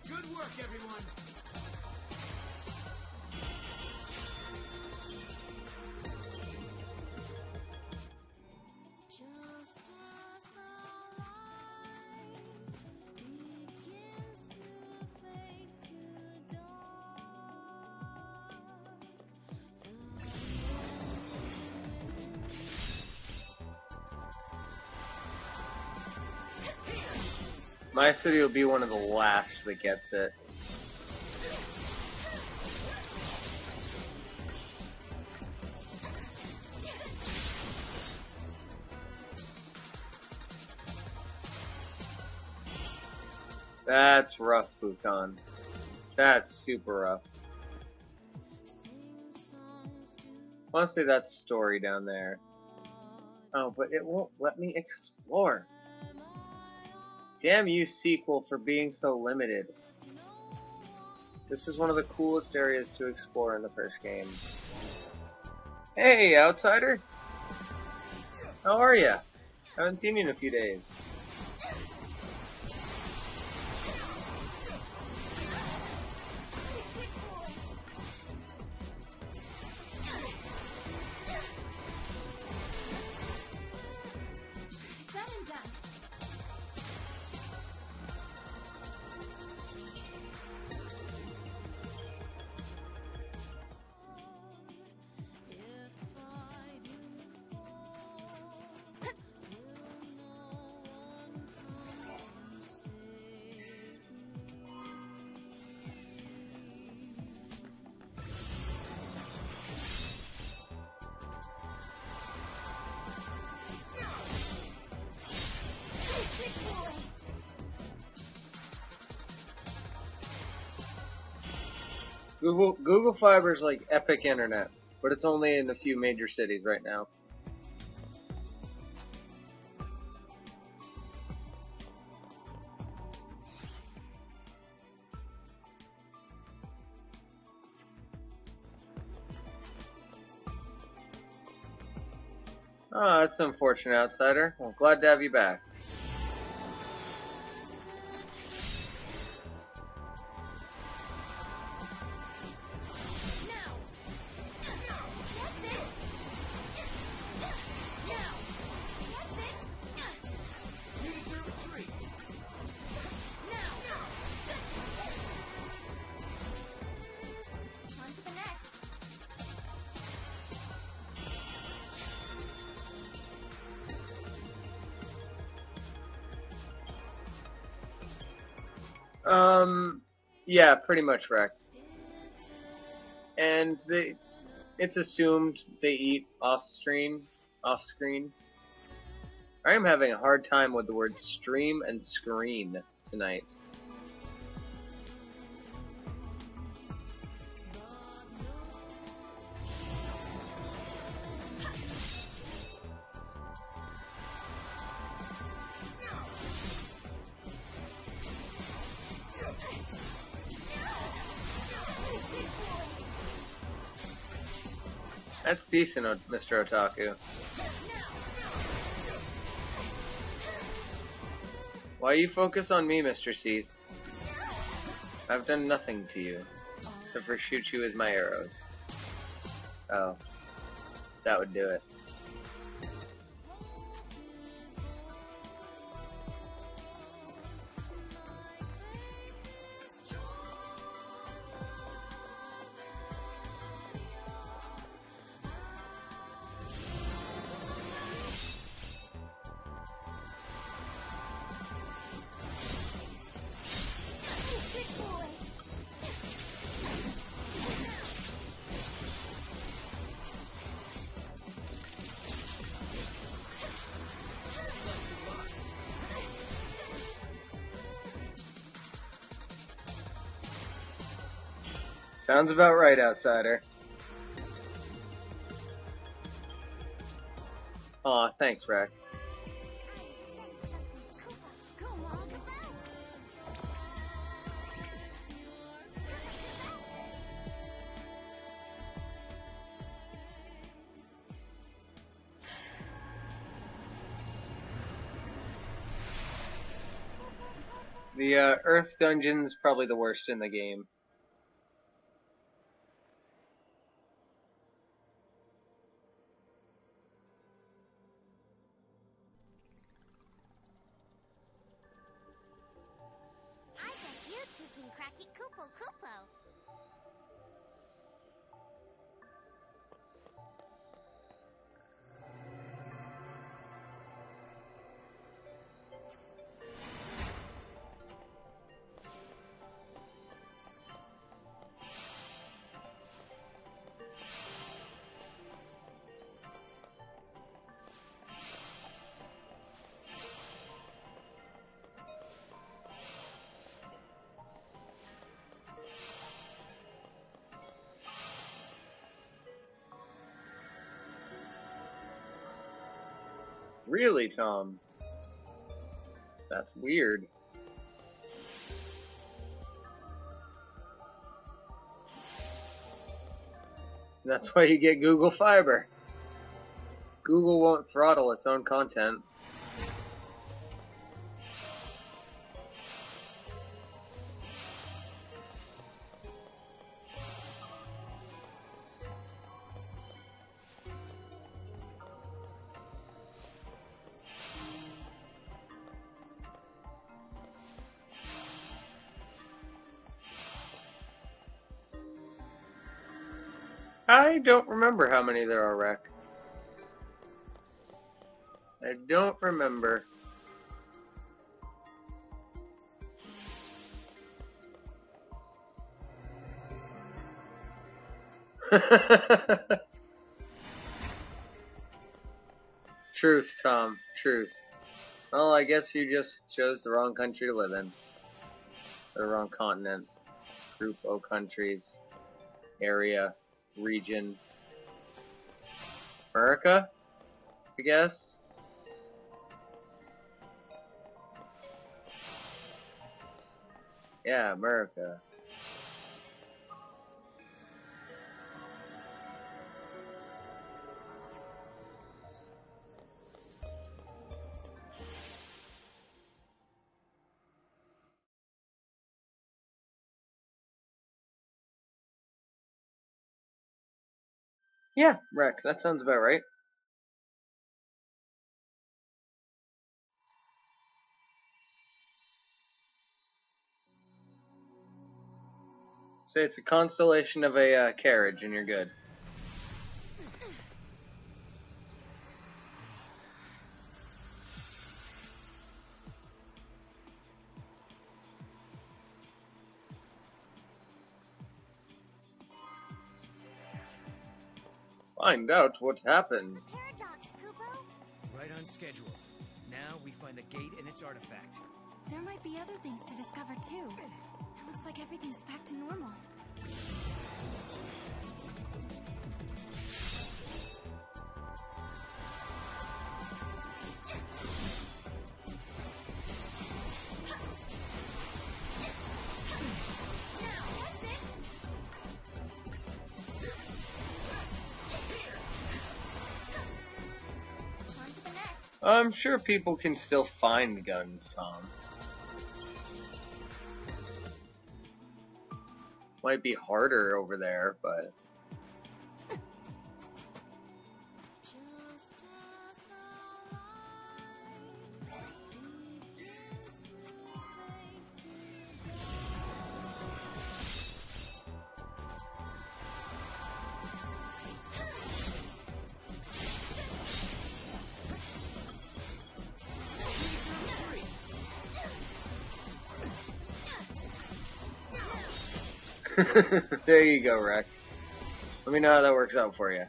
Good work, everyone. Just as the light begins to fade to dark, My city will be one of the last that gets it. That's rough, Bukan. That's super rough. Honestly, that's story down there. Oh, but it won't let me explore. Damn you, sequel, for being so limited. This is one of the coolest areas to explore in the first game. Hey, outsider! How are ya? Haven't seen you in a few days. Google Fiber is like epic internet, but it's only in a few major cities right now. Oh, that's unfortunate, outsider. Well, glad to have you back. Yeah, pretty much wrecked. And it's assumed they eat off screen. I am having a hard time with the words stream and screen tonight. That's decent, Mr. Otaku. Why you focus on me, Mr. Seath? I've done nothing to you, except for shoot you with my arrows. Oh, that would do it. Sounds about right, outsider. Aw, thanks, Rex. The Earth dungeon's probably the worst in the game. I bet you two can cracky Koopo Koopo. Really, Tom? That's weird. That's why you get Google Fiber. Google won't throttle its own content. I don't remember how many there are, Rec. I don't remember. Truth, Tom. Truth. Well, I guess you just chose the wrong country to live in. Or the wrong continent. Group of countries. Area. Region. America? I guess? Yeah, America. Yeah, Rex, that sounds about right. Say it's a constellation of a carriage and you're good. Find out what happened. Paradox, Koopo. Right on schedule. Now we find the gate and its artifact. There might be other things to discover too. It looks like everything's back to normal. I'm sure people can still find guns, Tom. Might be harder over there, but... There you go, Rex. Let me know how that works out for you.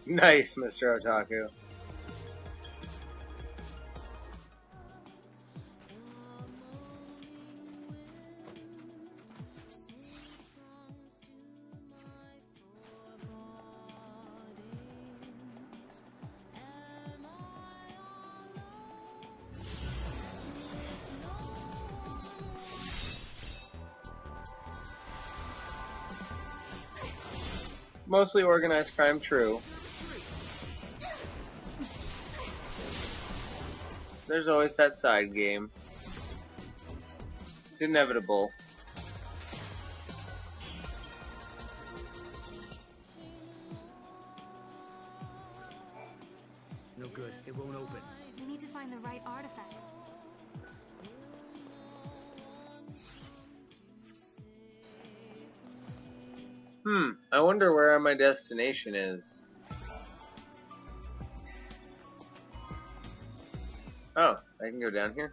Nice, Mr. Otaku. Mostly organized crime, true. There's always that side game. It's inevitable. No good. It won't open. We need to find the right artifact. I wonder where my destination is. Oh, I can go down here.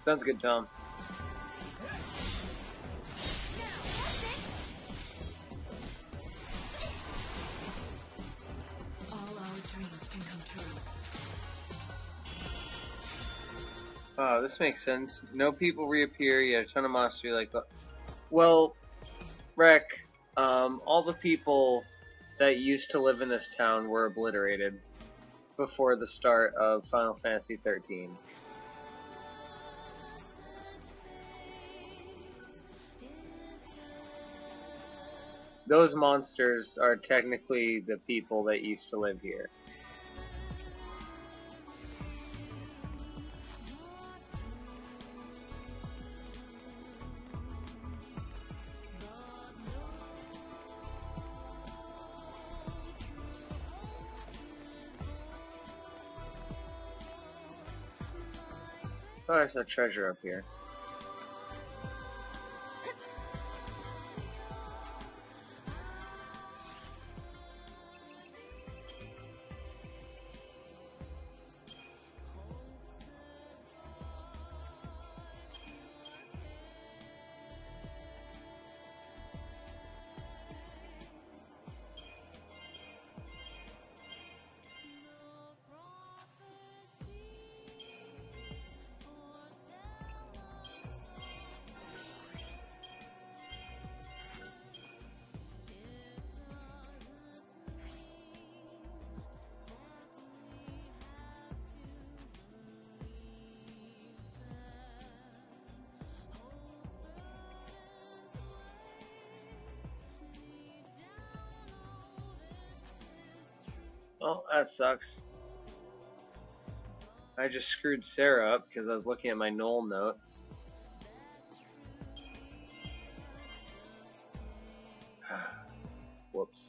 Sounds good, Tom. All our dreams can come true. Oh, this makes sense. No people reappear, yet a ton of monsters like that. Well, Rek, all the people that used to live in this town were obliterated before the start of Final Fantasy XIII. Those monsters are technically the people that used to live here. Oh, there's a treasure up here. Oh, that sucks. I just screwed Sarah up because I was looking at my Knoll notes. Whoops.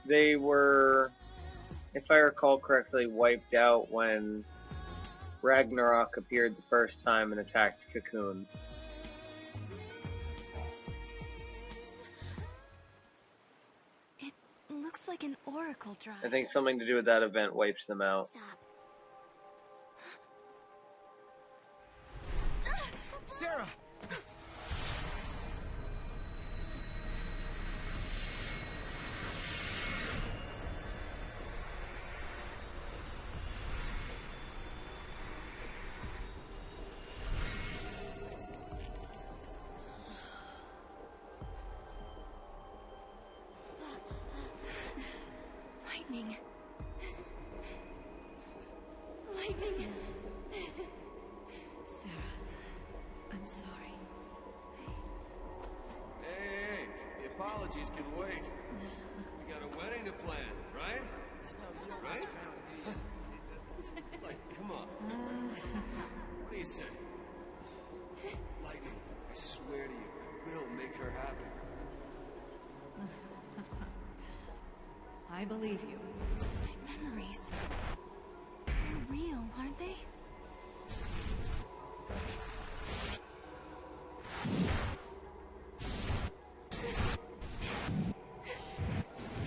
They were, if I recall correctly, wiped out when Ragnarok appeared the first time and attacked Cocoon. It looks like an oracle drive. I think something to do with that event wipes them out. Stop. Sarah! Lightning. Lightning. Sarah, I'm sorry. Hey, the apologies can wait. We got a wedding to plan, right? Right? Like, come on. What do you say? Lightning, I swear to you, I will make her happy. I believe you. My memories. They're real. real, aren't they?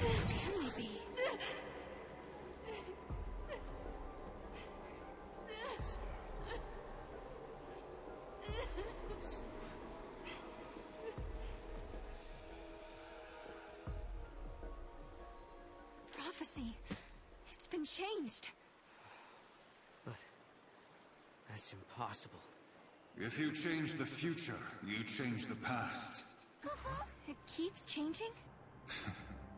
Who can they be? Prophecy. It's been changed. But that's impossible. If you change the future, you change the past. It keeps changing?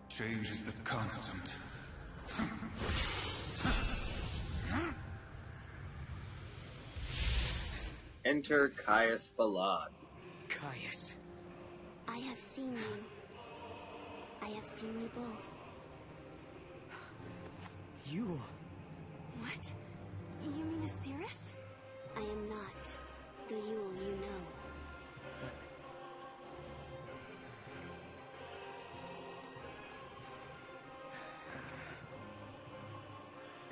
Change is the constant. Enter Caius Balad. Caius. I have seen you. I have seen you both. Yule. What? You mean Osiris? I am not the Yule you know.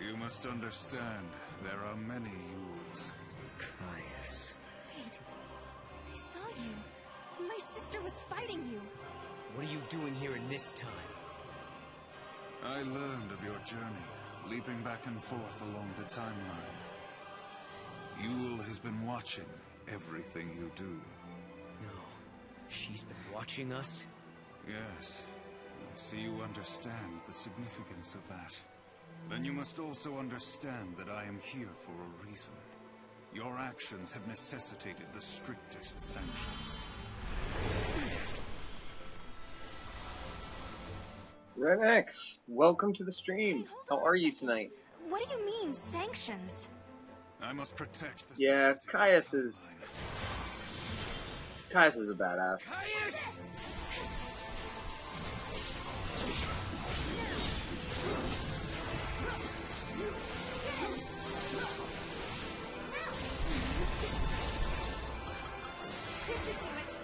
You must understand, there are many Yules. Caius. Wait. I saw you. My sister was fighting you. What are you doing here in this time? I learned of your journey, leaping back and forth along the timeline. Yule has been watching everything you do. No. She's been watching us? Yes. I see you understand the significance of that. Then you must also understand that I am here for a reason. Your actions have necessitated the strictest sanctions. Red X, welcome to the stream. How are you tonight? What do you mean, sanctions? I must protect the... Yeah, Caius is a badass. Caius! This should do it.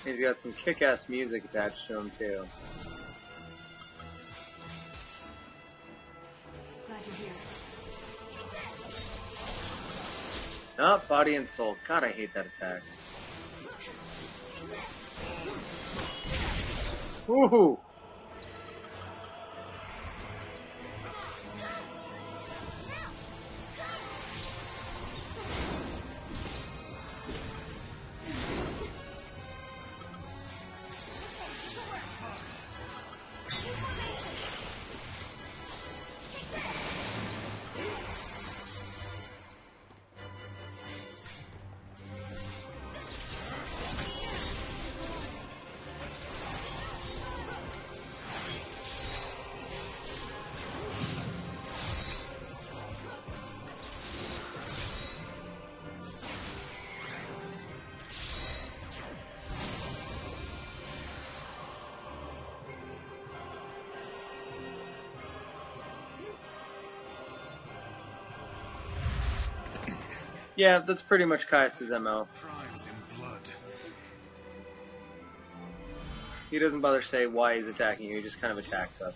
He's got some kick-ass music attached to him too. Glad you're here. Ah, body and soul. God, I hate that attack. Woohoo! Yeah, that's pretty much Caius' MO. Crimes in blood. He doesn't bother to say why he's attacking you, he just kind of attacks us.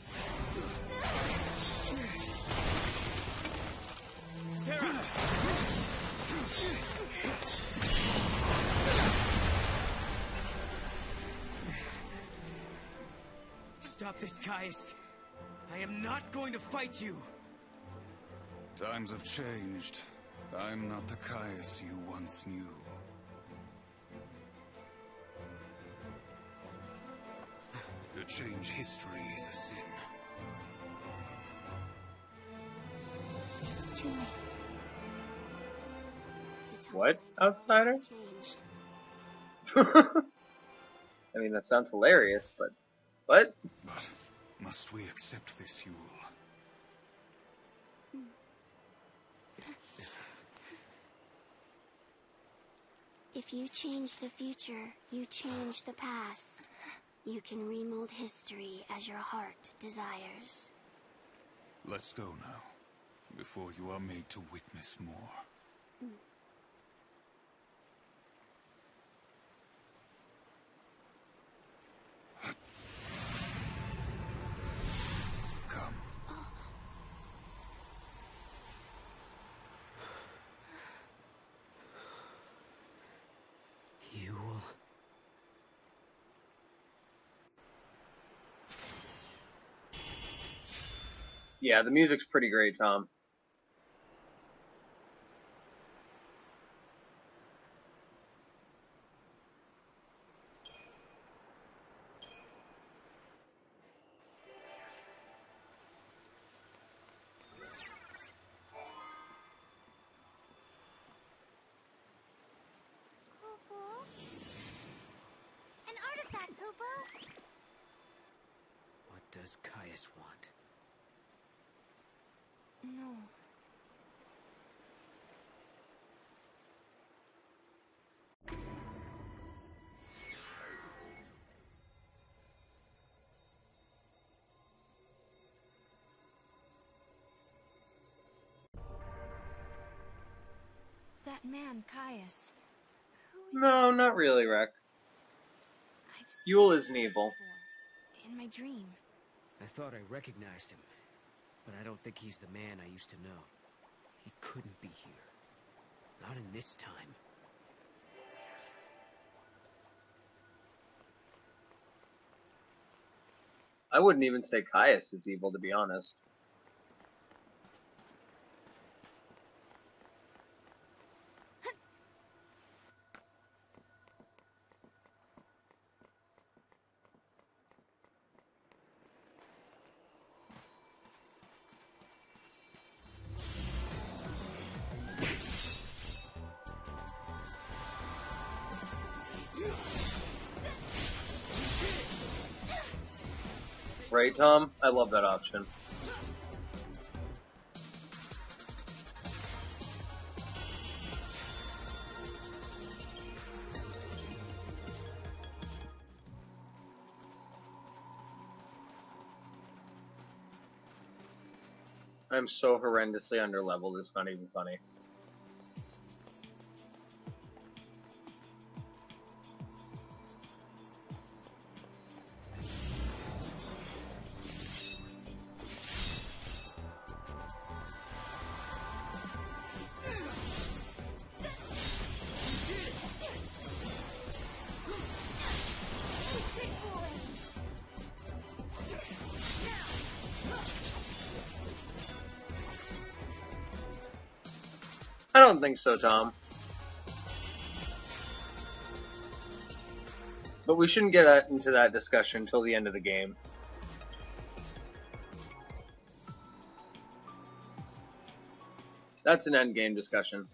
Sarah! Stop this, Caius. I am not going to fight you. Times have changed. I'm not the Caius you once knew. To change history is a sin. It's too late. What, outsider? Changed. I mean, that sounds hilarious, but... What? But must we accept this, Yule? If you change the future, you change the past. You can remold history as your heart desires. Let's go now, before you are made to witness more. Yeah, the music's pretty great, Tom. An artifact, Poo-Poo! What does Caius want? No. That man, Caius. No, not really, Rek. Yule isn't evil. In my dream. I thought I recognized him, but I don't think he's the man I used to know. He couldn't be here. Not in this time. I wouldn't even say Caius is evil, to be honest. Right, Tom? I love that option. I'm so horrendously underleveled, it's not even funny. I don't think so, Tom. But we shouldn't get into that discussion until the end of the game. That's an endgame discussion.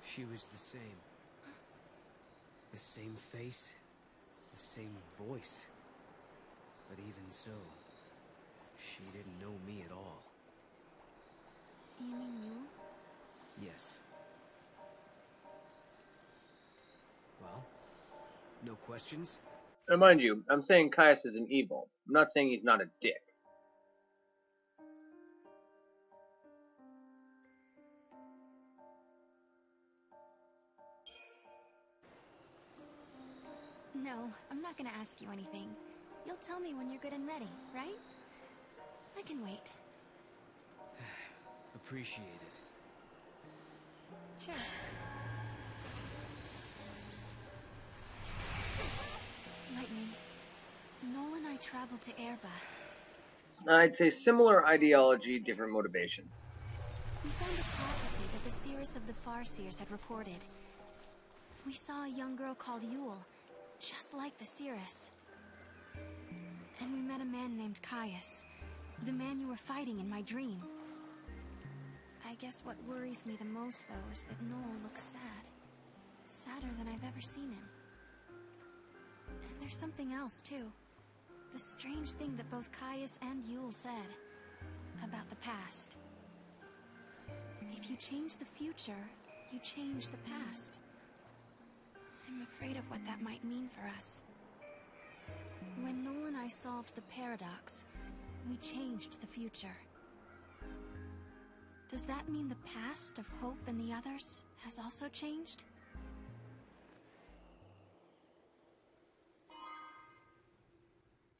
She was the same. The same face, the same voice. But even so, she didn't know me at all. You mean you? Yes. Well, no questions? And mind you, I'm saying Caius isn't evil. I'm not saying he's not a dick. No, I'm not gonna ask you anything. You'll tell me when you're good and ready, right? I can wait. Appreciate it. Sure. Lightning. Noel and I traveled to Erba. I'd say similar ideology, different motivation. We found a prophecy that the seers of the Farseers had reported. We saw a young girl called Yule, just like the seeress. And we met a man named Caius, the man you were fighting in my dream. I guess what worries me the most, though, is that Noel looks sad. Sadder than I've ever seen him. And there's something else, too. The strange thing that both Caius and Yule said about the past. If you change the future, you change the past. I'm afraid of what that might mean for us. When Noel and I solved the paradox, we changed the future. Does that mean the past of Hope and the others has also changed?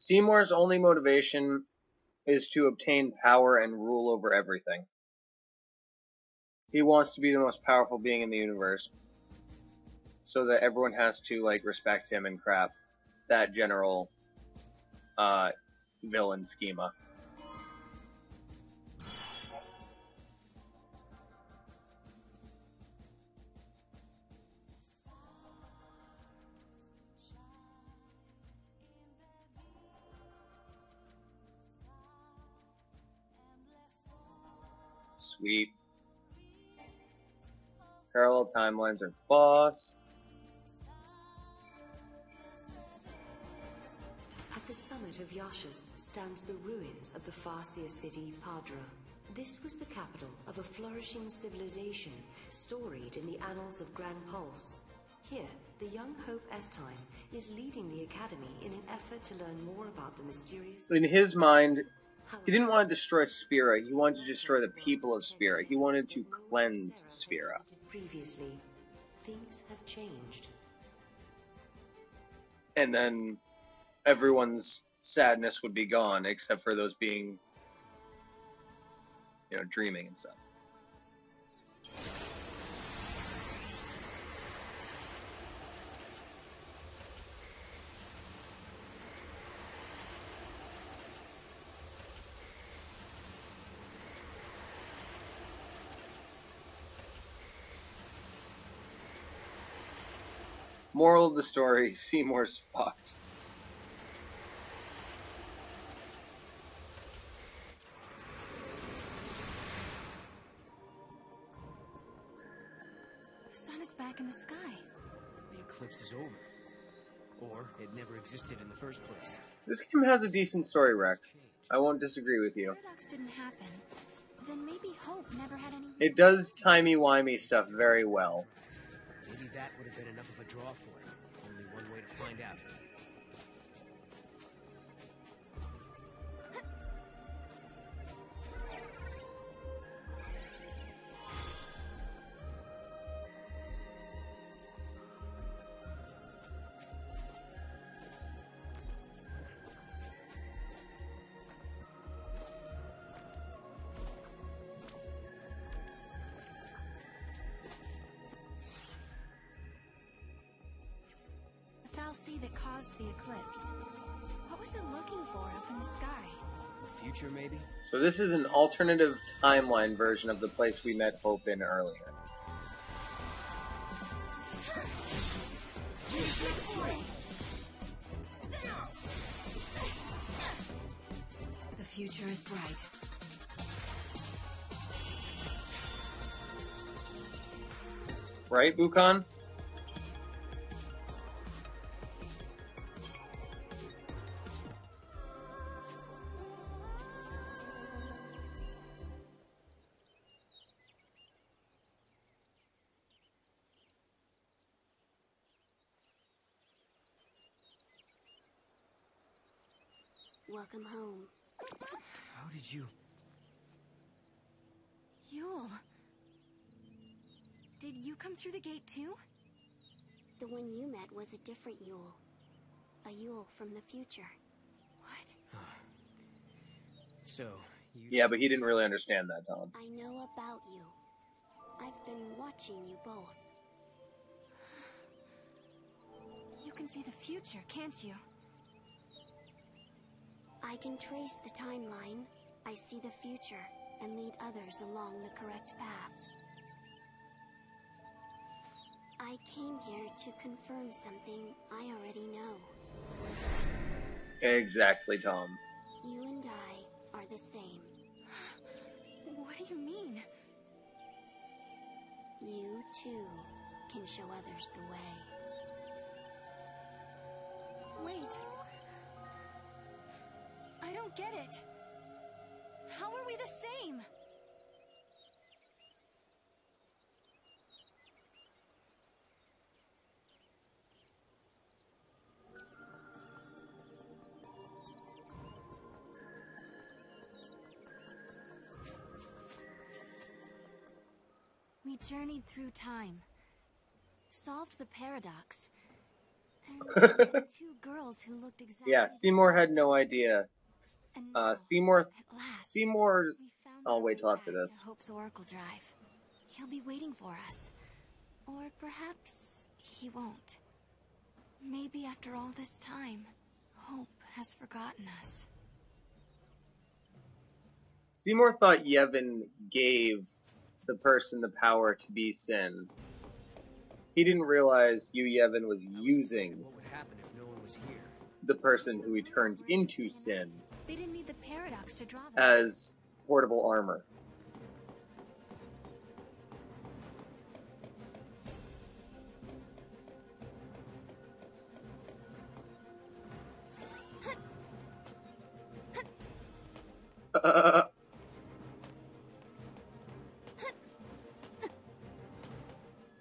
Seymour's only motivation is to obtain power and rule over everything. He wants to be the most powerful being in the universe, so that everyone has to like respect him and crap. That general villain schema. Sweet. Parallel timelines are boss. At the summit of Yashas stands the ruins of the Farseer city Padra. This was the capital of a flourishing civilization storied in the annals of Grand Pulse. Here, the young Hope Estime is leading the Academy in an effort to learn more about the mysterious... In his mind, he didn't want to destroy Spira, he wanted to destroy the people of Spira. He wanted to cleanse Spira. Previously, things have changed. And then everyone's sadness would be gone, except for those being, dreaming and stuff. Moral of the story, Seymour's fucked. The sun is back in the sky. The eclipse is over. Or it never existed in the first place. This game has a decent story, Rex. I won't disagree with you. Paradox didn't happen. Then maybe Hope never had any... It does timey-wimey stuff very well. Maybe that would have been enough of a draw for it. Only one way to find out. Sea that caused the eclipse. What was it looking for up in the sky? The future, maybe? So this is an alternative timeline version of the place we met Hope in earlier. The future is bright. Right, Bukan? Welcome home. How did you... Yule. Did you come through the gate too? The one you met was a different Yule. A Yule from the future. What? So, you... Yeah, but he didn't really understand that, Tom. I know about you. I've been watching you both. You can see the future, can't you? I can trace the timeline. I see the future and lead others along the correct path. I came here to confirm something I already know. Exactly, Tom. You and I are the same. What do you mean? You, too, can show others the way. Wait. I don't get it. How are we the same? We journeyed through time, solved the paradox, And there were two girls who looked exactly Yeah, the Seymour same. had no idea. And now, Seymour. at last, Seymour. we found I'll our wait way till after back this. to Hope's Oracle Drive. He'll be waiting for us. Or perhaps he won't. Maybe after all this time, Hope has forgotten us. Seymour thought Yevon gave the person the power to be Sin. He didn't realize Yevon was using What would happen if no one was here? the person who he turned into Sin They didn't need the paradox to draw them. as portable armor.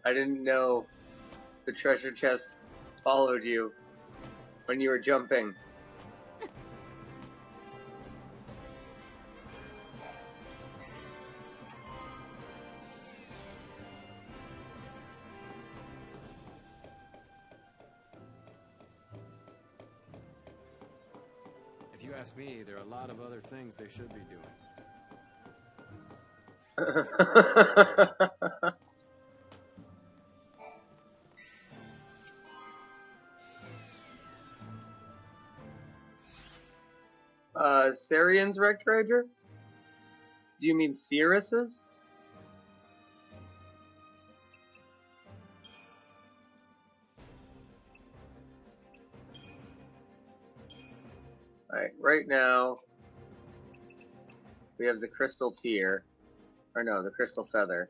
I didn't know the treasure chest followed you when you were jumping. If you ask me, there are a lot of other things they should be doing. Sarian's wrecked treasure? Do you mean Sirius's? Alright, right now we have the crystal tier. Or no, the crystal feather.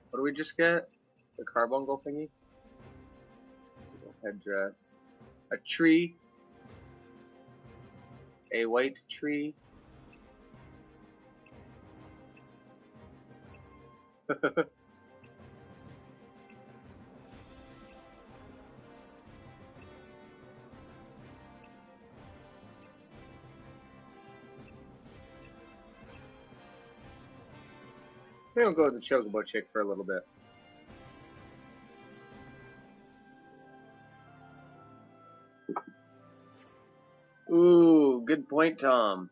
What do we just get? The carbuncle thingy? Headdress. A tree. A white tree. Maybe we'll go with the chocobo chick for a little bit. Ooh, good point, Tom.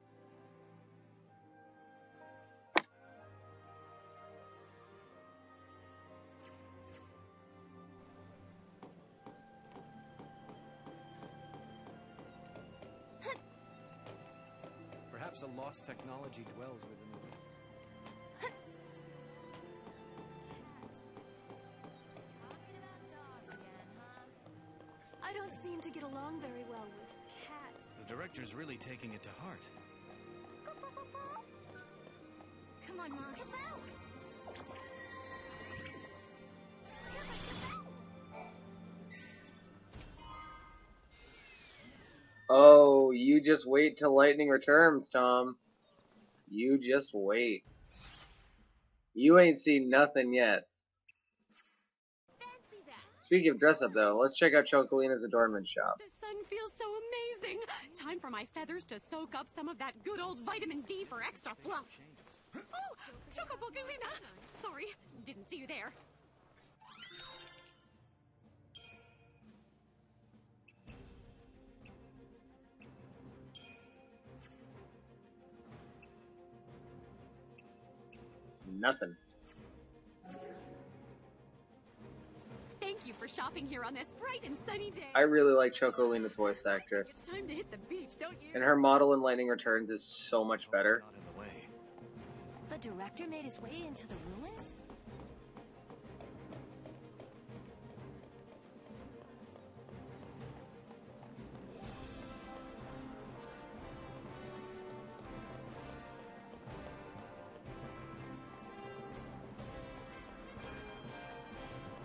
Perhaps a lost technology dwells within the ruins. I don't seem to get along very well with Cat. The director's really taking it to heart. Come on, Mom. Oh, you just wait till lightning returns, Tom. You just wait. You ain't seen nothing yet. Speaking of dress up, though, let's check out Chocolina's adornment shop. The sun feels so amazing. Time for my feathers to soak up some of that good old vitamin D for extra fluff. Oh, Chocoboculina! Sorry, didn't see you there. Nothing. Thank you for shopping here on this bright and sunny day. I really like Chocolina's voice actress. It's time to hit the beach, don't you? And her model in Lightning Returns is so much better. Not in the way. The director made his way into the ruins?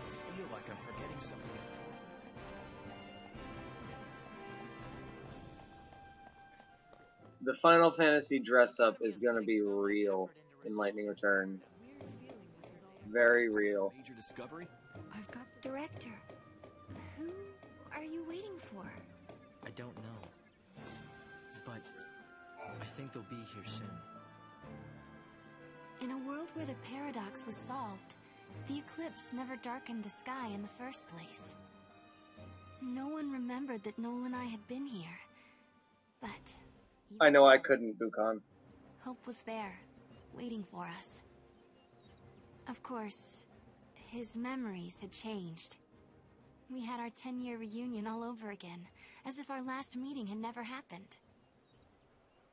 I feel like I'm forgetting something important. The Final Fantasy dress up is gonna be real in Lightning Returns. Very real. Major discovery? I've got... Director, who are you waiting for? I don't know. But I think they'll be here soon. In a world where the paradox was solved, The eclipse never darkened the sky in the first place. No one remembered that Noel and I had been here. But I know I couldn't, Bukan. hope was there, waiting for us. Of course, his memories had changed. We had our 10-year reunion all over again, as if our last meeting had never happened.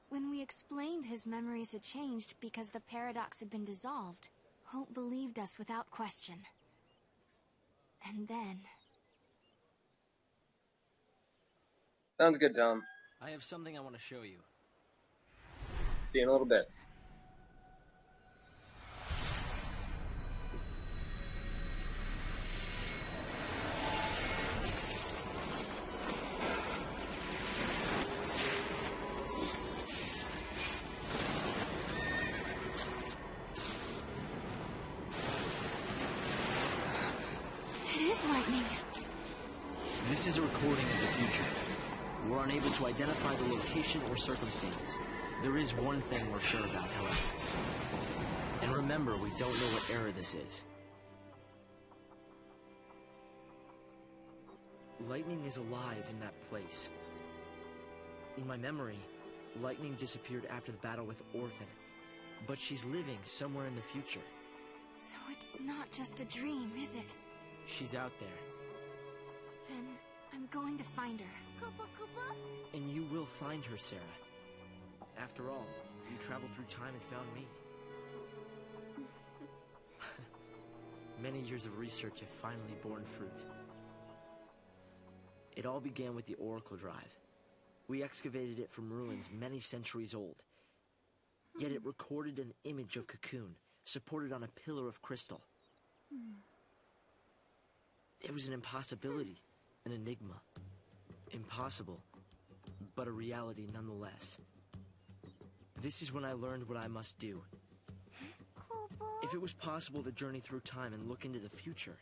When we explained his memories had changed because the paradox had been dissolved, Hope believed us without question. And then... Sounds good, Tom. I have something I want to show you. See you in a little bit. It is lightning. This is a recording of the future. We're unable to identify the location or circumstances. There is one thing we're sure about, however. And remember, we don't know what era this is. Lightning is alive in that place. In my memory, Lightning disappeared after the battle with Orphan. But she's living somewhere in the future. So it's not just a dream, is it? She's out there. Then I'm going to find her. Koopa Koopa? And you will find her, Sarah. After all, you traveled through time and found me. Many years of research have finally borne fruit. It all began with the Oracle Drive. We excavated it from ruins many centuries old. Yet it recorded an image of Cocoon, supported on a pillar of crystal. It was an impossibility, an enigma. Impossible, but a reality nonetheless. This is when I learned what I must do. If it was possible to journey through time and look into the future,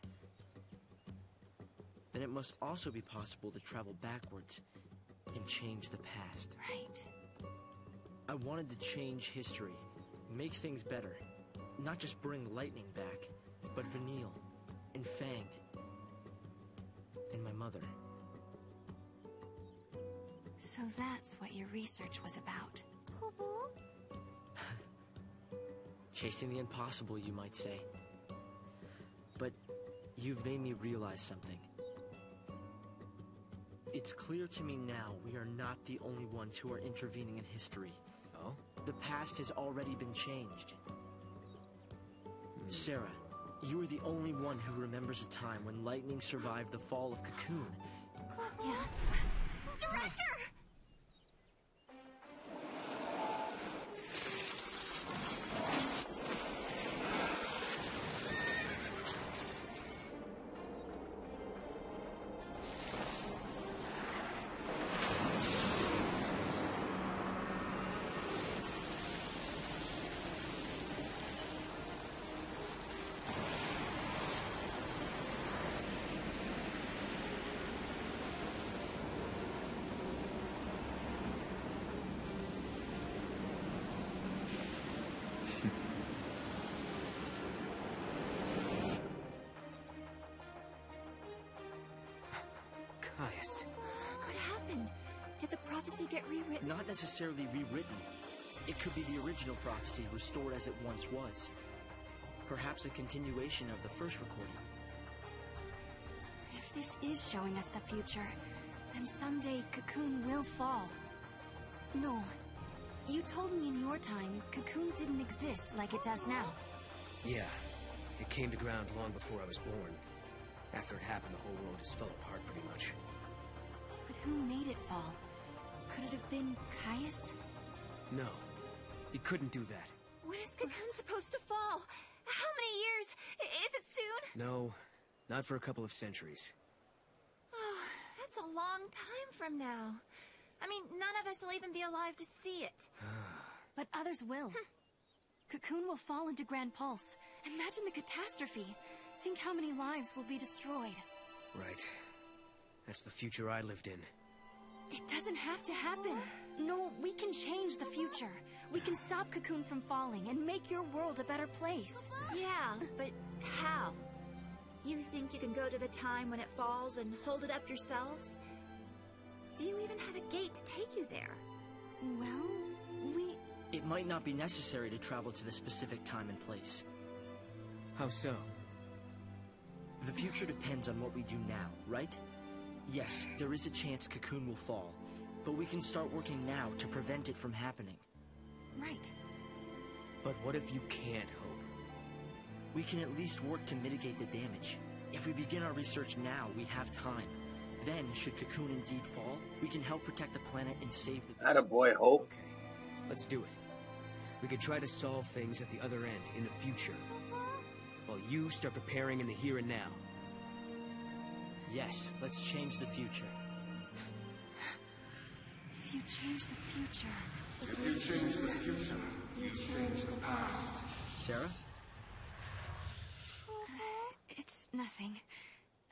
then it must also be possible to travel backwards and change the past. Right. I wanted to change history, make things better. Not just bring Lightning back, but Vanille, and Fang, and my mother. So that's what your research was about. Chasing the impossible, you might say. But you've made me realize something. It's clear to me now we are not the only ones who are intervening in history. Oh? The past has already been changed. Sarah, you are the only one who remembers a time when Lightning survived the fall of Cocoon. Yeah. Director! Caius. What happened? Did the prophecy get rewritten? Not necessarily rewritten. It could be the original prophecy restored as it once was. Perhaps a continuation of the first recording. If this is showing us the future, then someday Cocoon will fall. Noel, you told me in your time Cocoon didn't exist like it does now. Yeah. It came to ground long before I was born. After it happened, the whole world just fell apart pretty much. But who made it fall? Could it have been Caius? No. He couldn't do that. When is Cocoon supposed to fall? How many years? Is it soon? No. Not for a couple of centuries. Oh, that's a long time from now. I mean, none of us will even be alive to see it. But others will. Cocoon will fall into Grand Pulse. Imagine the catastrophe. Think how many lives will be destroyed. Right. That's the future I lived in. It doesn't have to happen. No, we can change the future. We can stop Cocoon from falling and make your world a better place. Yeah, but how? You think you can go to the time when it falls and hold it up yourselves? Do you even have a gate to take you there? Well, It might not be necessary to travel to the specific time and place. How so? The future depends on what we do now, right? Yes, there is a chance Cocoon will fall, but we can start working now to prevent it from happening. Right. But what if you can't, Hope? We can at least work to mitigate the damage. If we begin our research now, we have time. Then, should Cocoon indeed fall, we can help protect the planet and save the... Attaboy, Hope. Okay, let's do it. We could try to solve things at the other end, in the future. While you start preparing in the here and now. Yes, let's change the future. If you change the future... If you change the future, you change the past. Sarah? It's nothing.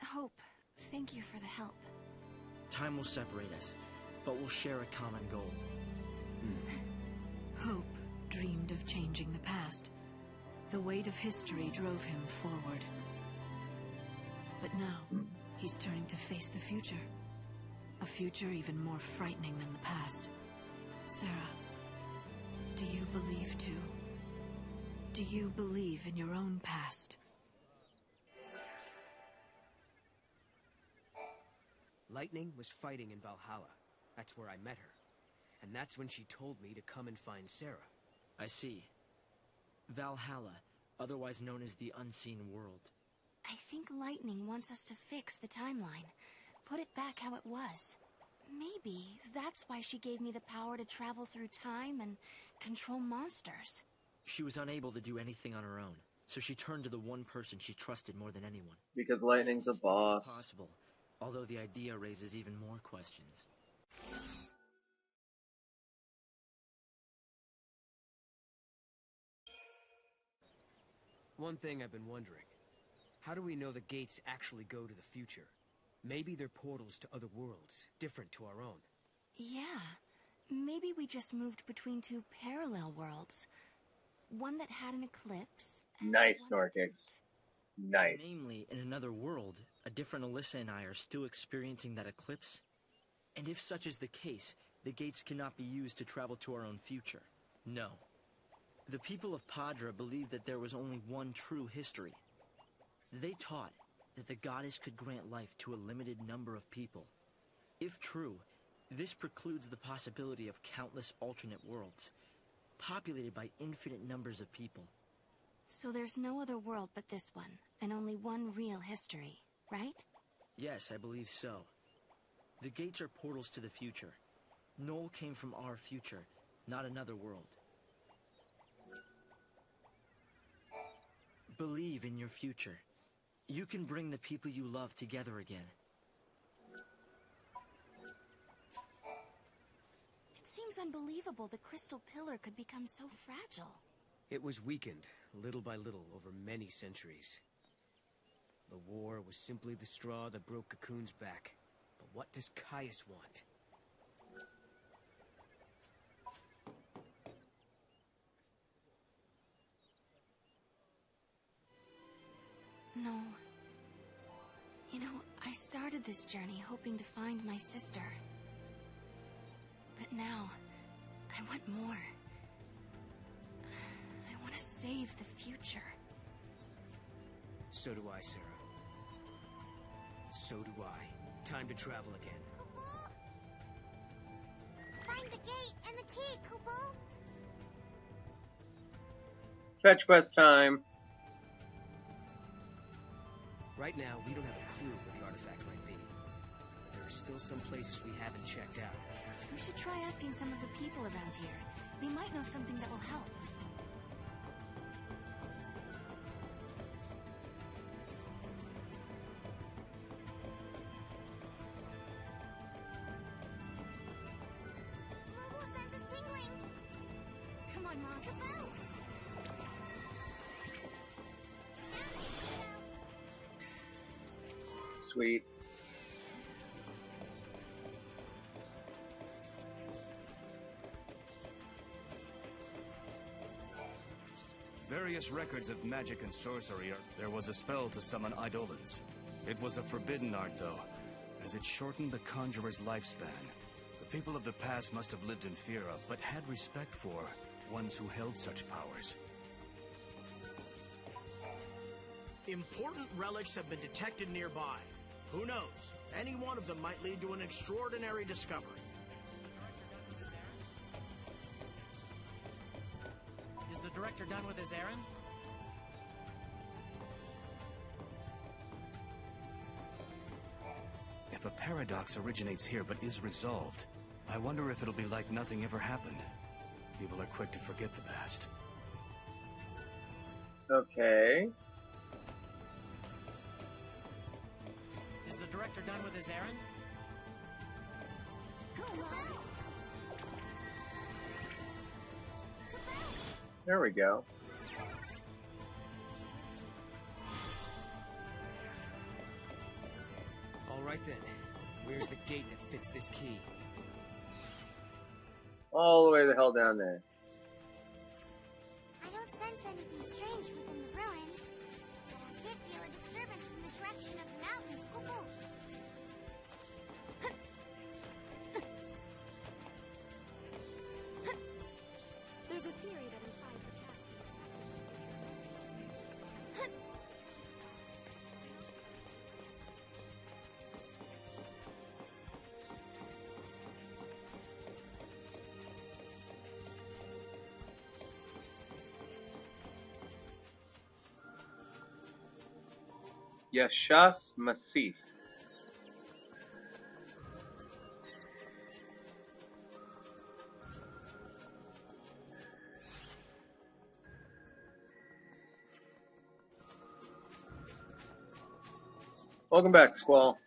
Hope, thank you for the help. Time will separate us, but we'll share a common goal. Hope dreamed of changing the past. The weight of history drove him forward. But now, he's turning to face the future. A future even more frightening than the past. Sarah, do you believe too? Do you believe in your own past? Lightning was fighting in Valhalla. That's where I met her. And that's when she told me to come and find Sarah. I see. Valhalla, otherwise known as the Unseen World. I think Lightning wants us to fix the timeline. Put it back how it was. Maybe that's why she gave me the power to travel through time and control monsters. She was unable to do anything on her own, so she turned to the one person she trusted more than anyone. Because Lightning's a boss. It's possible, although the idea raises even more questions. One thing I've been wondering. How do we know the gates actually go to the future? Maybe they're portals to other worlds, different to our own. Yeah. Maybe we just moved between two parallel worlds. One that had an eclipse. Nice, Snorkix. Nice. Namely, in another world, a different Alyssa and I are still experiencing that eclipse? And if such is the case, the gates cannot be used to travel to our own future. No. The people of Padra believed that there was only one true history. They taught that the goddess could grant life to a limited number of people. If true, this precludes the possibility of countless alternate worlds, populated by infinite numbers of people. So there's no other world but this one, and only one real history, right? Yes, I believe so. The gates are portals to the future. Noel came from our future, not another world. Believe in your future. You can bring the people you love together again. It seems unbelievable the crystal pillar could become so fragile. It was weakened, little by little, over many centuries. The war was simply the straw that broke Cocoon's back. But what does Caius want? No. You know, I started this journey hoping to find my sister. But now, I want more. I want to save the future. So do I, Sarah. So do I. Time to travel again. Kupo! Find the gate and the key, Kupo! Fetch quest time. Right now, we don't have a clue where the artifact might be. But there are still some places we haven't checked out. We should try asking some of the people around here. They might know something that will help. Mobile sense is tingling! Come on, Mom. Kupo! Sweet. Very earliest records of magic and sorcery there was a spell to summon eidolons. It was a forbidden art, though, as it shortened the conjurer's lifespan. The people of the past must have lived in fear of, but had respect for, ones who held such powers. Important relics have been detected nearby. Who knows? Any one of them might lead to an extraordinary discovery. Is the director done with his errand? If a paradox originates here but is resolved, I wonder if it'll be like nothing ever happened. People are quick to forget the past. Okay. Is the director done with his errand? There we go. All right then. Where's the gate that fits this key? All the way the hell down there. I don't sense anything strange within the ruins, but I did feel a disturbance from the direction of the mountains. There's a theory that implies the cast. Yashas Masif. Welcome back, Squall.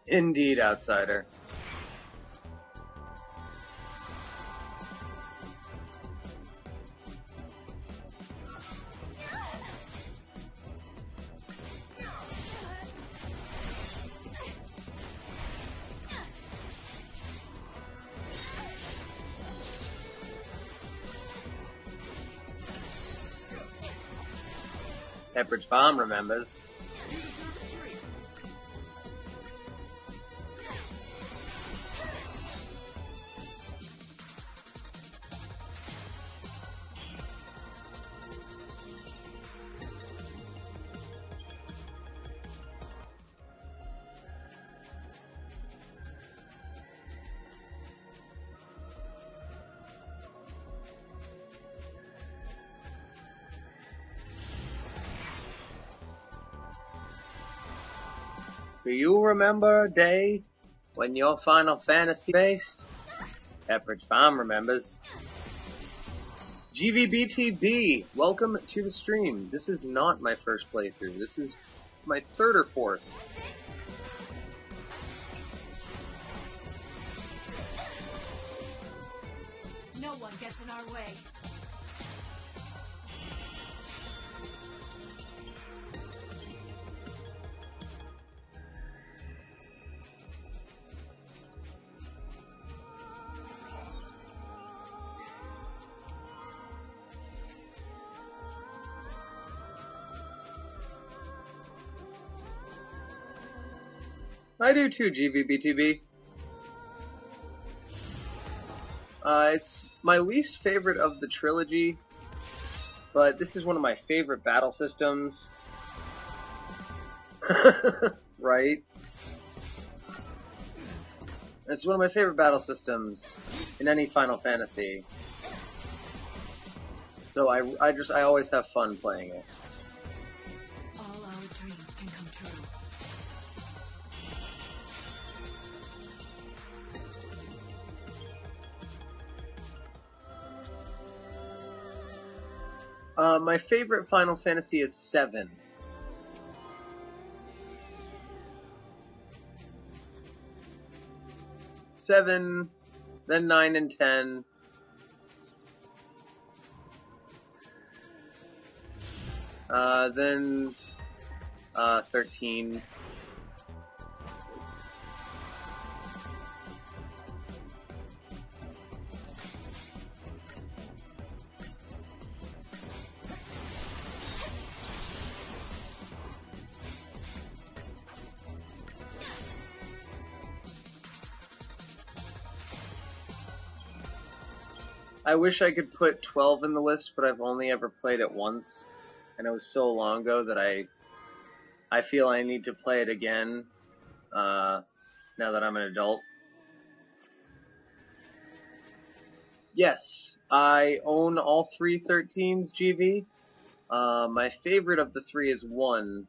Indeed, outsider. Pepperidge Farm remembers. Do you remember a day when your Final Fantasy based? Pepperidge Farm remembers. GVBTB, welcome to the stream. This is not my first playthrough. This is my third or fourth. No one gets in our way. I do too, GVBTB. It's my least favorite of the trilogy, but this is one of my favorite battle systems. Right? It's one of my favorite battle systems in any Final Fantasy. So I always have fun playing it. My favorite Final Fantasy is 7. Seven, then 9 and 10. Then 13. I wish I could put 12 in the list, but I've only ever played it once, and it was so long ago that I feel I need to play it again now that I'm an adult. Yes, I own all three 13s, GV. My favorite of the three is 1,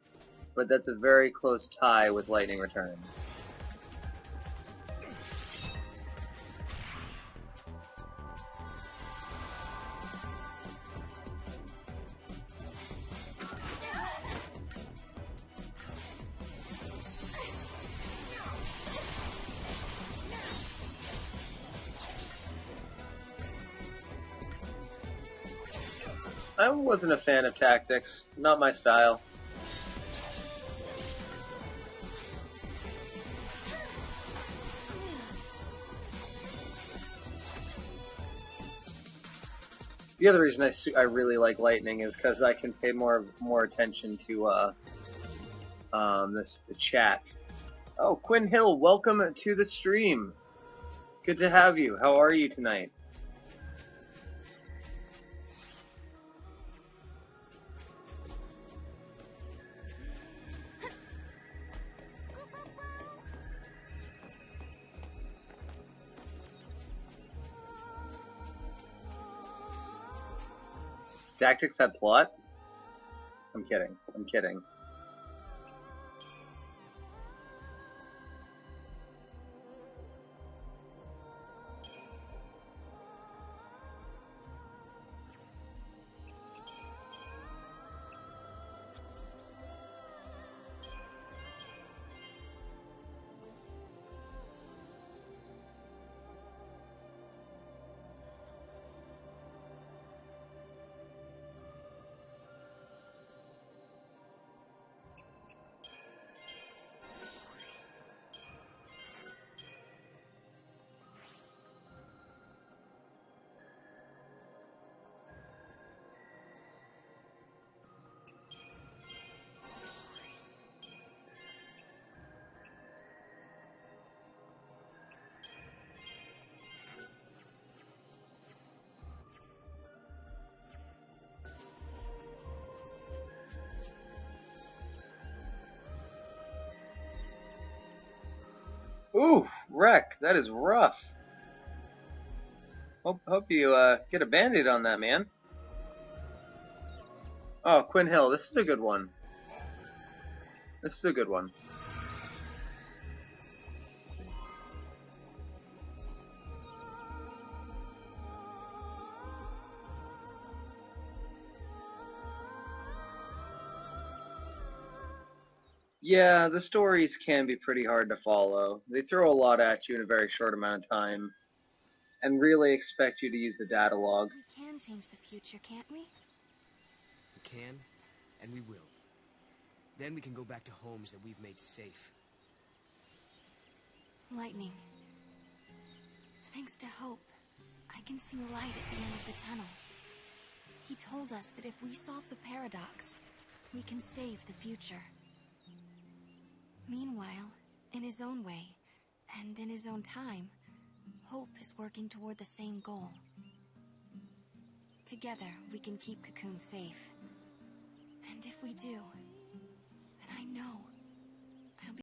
but that's a very close tie with Lightning Returns. I wasn't a fan of tactics. Not my style. The other reason I really like Lightning is because I can pay more attention to the chat. Oh, Quinn Hill, welcome to the stream. Good to have you. How are you tonight? Tactics had plot? I'm kidding. I'm kidding. Ooh, wreck. That is rough. Hope you get a band-aid on that, man. Oh, Quinn Hill, this is a good one. This is a good one. Yeah, the stories can be pretty hard to follow. They throw a lot at you in a very short amount of time, and really expect you to use the data log. We can change the future, can't we? We can, and we will. Then we can go back to homes that we've made safe. Lightning. Thanks to Hope, I can see light at the end of the tunnel. He told us that if we solve the paradox, we can save the future. Meanwhile, in his own way, and in his own time, Hope is working toward the same goal. Together, we can keep Cocoon safe. And if we do, then I know